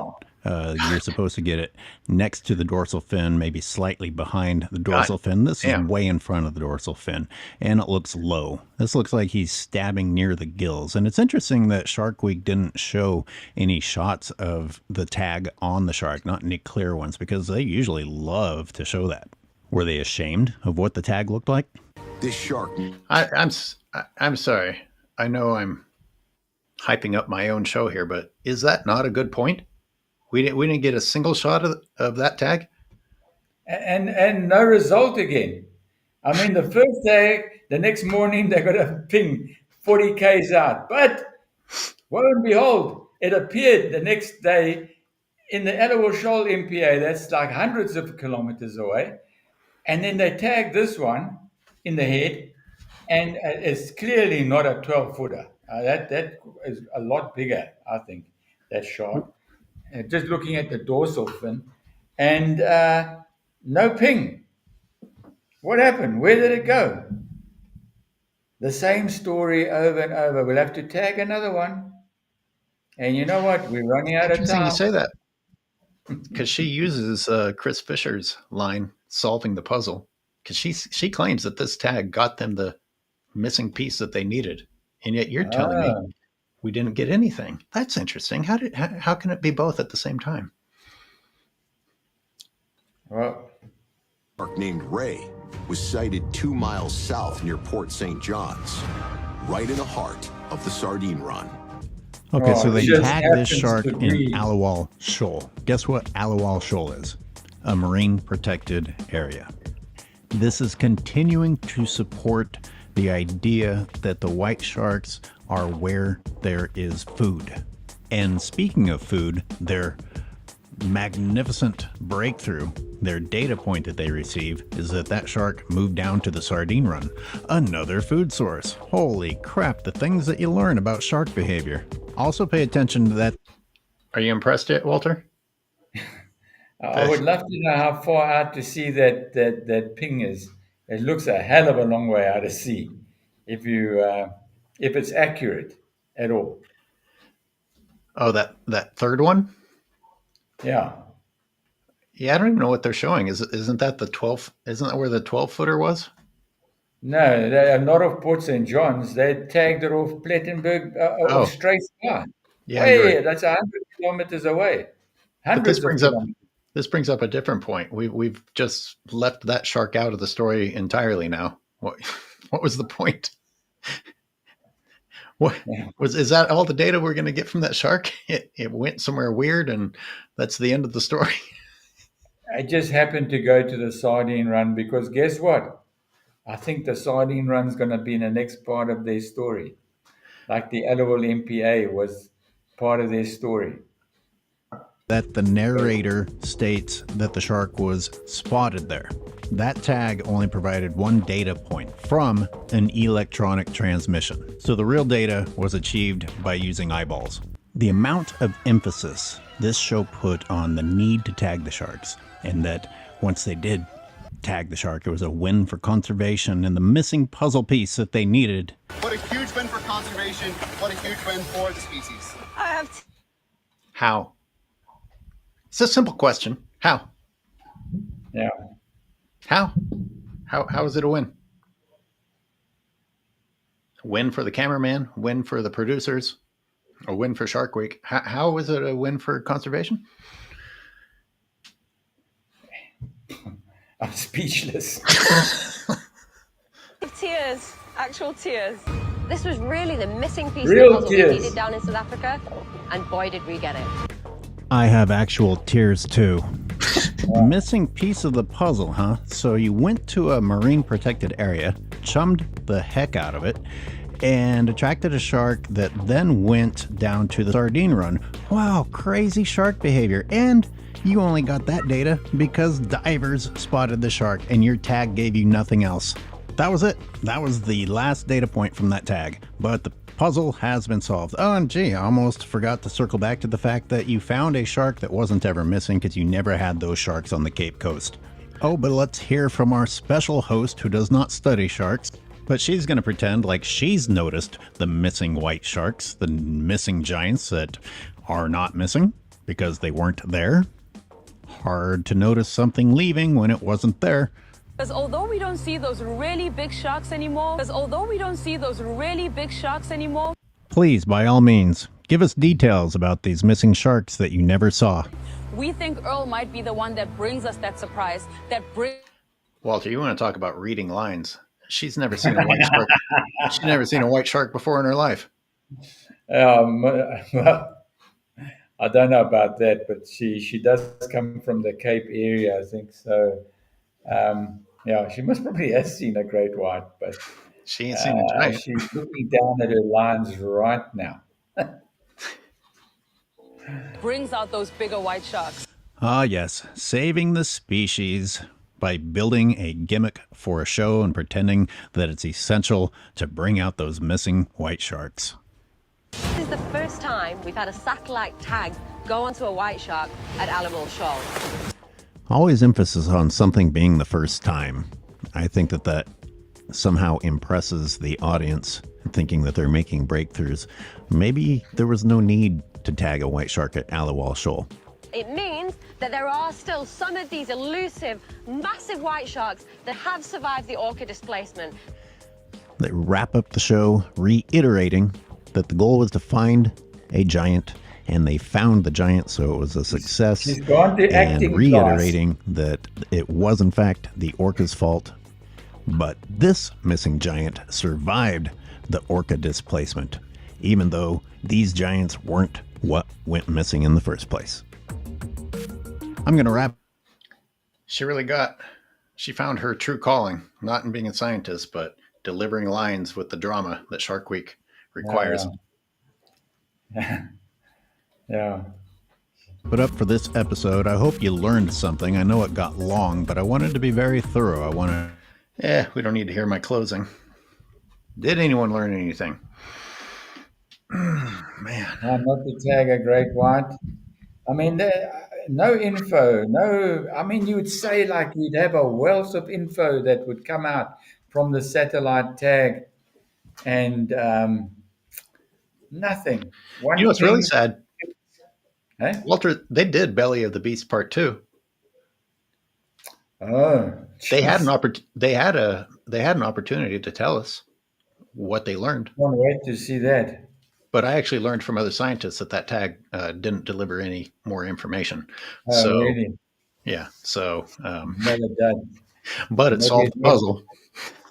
You're supposed to get it next to the dorsal fin, maybe slightly behind the dorsal fin. This is way in front of the dorsal fin, and it looks low. This looks like he's stabbing near the gills. And it's interesting that Shark Week didn't show any shots of the tag on the shark, not any clear ones, because they usually love to show that. Were they ashamed of what the tag looked like? This shark... I'm sorry. I know I'm hyping up my own show here, but is that not a good point? We didn't get a single shot of that tag, and no result again. I mean, the first day, the next morning they got a ping 40 k's out, but lo and behold, it appeared the next day in the Elawal Shoal MPA. That's like hundreds of kilometers away, and then they tagged this one in the head, and it's clearly not a 12-footer. That is a lot bigger, I think, that shark. Just looking at the dorsal fin, and no ping. What happened? Where did it go? The same story over and over. We'll have to tag another one. And you know what? We're running out of interesting time. you say that, because she uses Chris Fisher's line, solving the puzzle, because she claims that this tag got them the missing piece that they needed, and yet you're telling me we didn't get anything. That's interesting. How can it be both at the same time? Well, A shark named Ray was sighted 2 miles south near Port St. John's, right in the heart of the sardine run. Okay, so they just tagged this happens shark to in be- Alawal Shoal. Guess what Alawal Shoal is? A marine protected area. This is continuing to support the idea that the white sharks are where there is food. And speaking of food, their magnificent breakthrough, their data point that they receive, is that shark moved down to the sardine run. Another food source. Holy crap, the things that you learn about shark behavior. Also pay attention to that. Are you impressed yet, Walter? I would love to know how far out to sea that ping is. It looks a hell of a long way out to sea, if it's accurate at all. Oh, that third one? Yeah. Yeah, I don't even know what they're showing. Isn't that the 12? Isn't that where the 12-footer was? No, they are not off Port St. John's. They tagged it off Plettenberg, off Strathspey. Yeah, you're right. That's 100 kilometers away. But Hundreds of kilometers. This brings up a different point. We've just left that shark out of the story entirely now. What was the point? Is that all the data we're going to get from that shark? It went somewhere weird, and that's the end of the story. I just happened to go to the sardine run because guess what? I think the sardine run's going to be in the next part of their story. Like the Elawal MPA was part of their story. That the narrator states that the shark was spotted there. That tag only provided one data point from an electronic transmission. So the real data was achieved by using eyeballs. The amount of emphasis this show put on the need to tag the sharks, and that once they did tag the shark, it was a win for conservation and the missing puzzle piece that they needed. What a huge win for conservation. What a huge win for the species. How? It's a simple question. How? Yeah. How is it a win? A win for the cameraman, win for the producers, a win for Shark Week. How is it a win for conservation? I'm speechless. Tears, actual tears. This was really the missing piece Real of the puzzle tears. we needed down in South Africa, and boy did we get it. I have actual tears too. Missing piece of the puzzle, huh? So you went to a marine protected area, chummed the heck out of it, and attracted a shark that then went down to the sardine run. Wow, crazy shark behavior. And you only got that data because divers spotted the shark and your tag gave you nothing else. That was it. That was the last data point from that tag. But the puzzle has been solved. Oh, and gee, I almost forgot to circle back to the fact that you found a shark that wasn't ever missing because you never had those sharks on the Cape Coast. Oh, but let's hear from our special host who does not study sharks. But she's going to pretend like she's noticed the missing white sharks, the missing giants that are not missing because they weren't there. Hard to notice something leaving when it wasn't there. Because although we don't see those really big sharks anymore, Please, by all means, give us details about these missing sharks that you never saw. we think Earl might be the one that brings us that surprise, Walter, you want to talk about reading lines? She's never seen a white shark. She's never seen a white shark before in her life. Well, I don't know about that, but she does come from the Cape area, I think. So, yeah, she must probably have seen a great white, but She ain't seen a giant. she's looking down at her lines right now. brings out those bigger white sharks. Ah, yes, saving the species by building a gimmick for a show and pretending that it's essential to bring out those missing white sharks. This is the first time we've had a satellite tag go onto a white shark at Alamo Shoal. Always emphasis on something being the first time. I think that somehow impresses the audience, thinking that they're making breakthroughs. Maybe there was no need to tag a white shark at Alamo Shoal. It means that there are still some of these elusive, massive white sharks that have survived the orca displacement. They wrap up the show reiterating that the goal was to find a giant, and they found the giant, so it was a success. She's gone to acting and reiterating that it was in fact the orca's fault, but this missing giant survived the orca displacement, even though these giants weren't what went missing in the first place. I'm going to wrap. She found her true calling, not in being a scientist, but delivering lines with the drama that Shark Week requires. Yeah. Put up for this episode. I hope you learned something. I know it got long, but I wanted to be very thorough. We don't need to hear my closing. Did anyone learn anything? Man. Not to tag a great white. I mean, no info. No, I mean, you would say like you'd have a wealth of info that would come out from the satellite tag, and nothing. One You know what's thing- really sad? Eh? Walter, they did Belly of the Beast Part 2. Oh, They had an opportunity to tell us what they learned. Can't wait to see that. But I actually learned from other scientists that tag didn't deliver any more information. Oh, So really? yeah, so Never done. but it Maybe solved it the puzzle.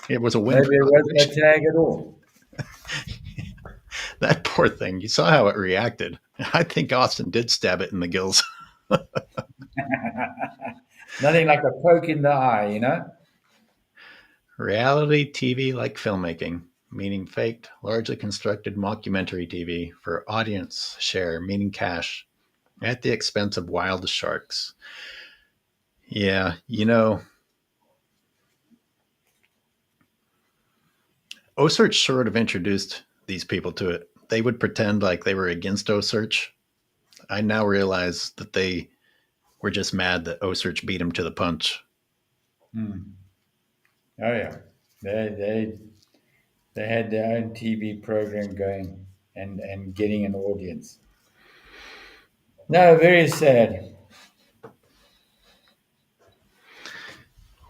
It was a win. Maybe it wasn't a tag at all. That poor thing. You saw how it reacted. I think Austin did stab it in the gills. Nothing like a poke in the eye, you know? Reality TV like filmmaking, meaning faked, largely constructed mockumentary TV for audience share, meaning cash, at the expense of wild sharks. Yeah, OSearch sort of introduced these people to it. They would pretend like they were against OSearch. I now realize that they were just mad that OSearch beat them to the punch. Oh yeah, they had their own TV program going and getting an audience. No, very sad.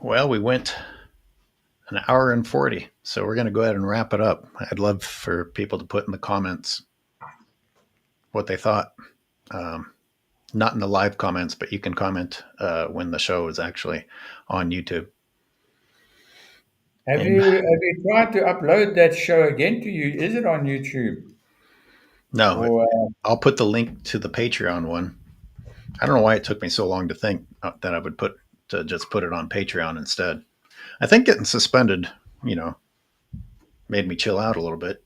Well, we went an hour and 40, so we're going to go ahead and wrap it up. I'd love for people to put in the comments what they thought. Not in the live comments, but you can comment when the show is actually on YouTube. Have you tried to upload that show again to you? Is it on YouTube? No, Or, I'll put the link to the Patreon one. I don't know why it took me so long to think that I would just put it on Patreon instead. I think getting suspended, made me chill out a little bit.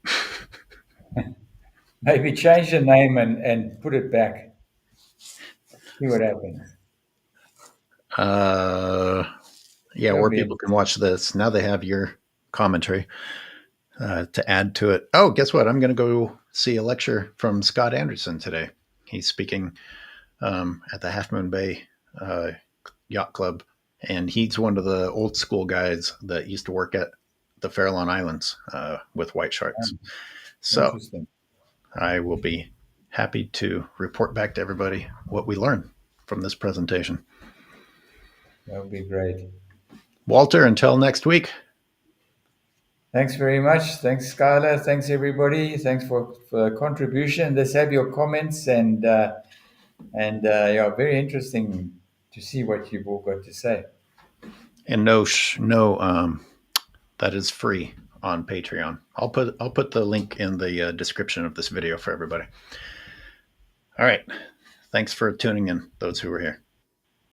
maybe change the name and put it back. See what happens. Yeah, or people can watch this. Now they have your commentary to add to it. Oh, guess what? I'm going to go see a lecture from Scott Anderson today. He's speaking at the Half Moon Bay Yacht Club, and he's one of the old school guys that used to work at the Farallon Islands with white sharks. So Interesting. I will be happy to report back to everybody what we learned from this presentation. That would be great. Walter, until next week. Thanks very much. Thanks, Skyler. Thanks, everybody. Thanks for the contribution. Let's have your comments and yeah, very interesting to see what you've all got to say. And that is free on Patreon. I'll put the link in the description of this video for everybody. All right. Thanks for tuning in, those who were here.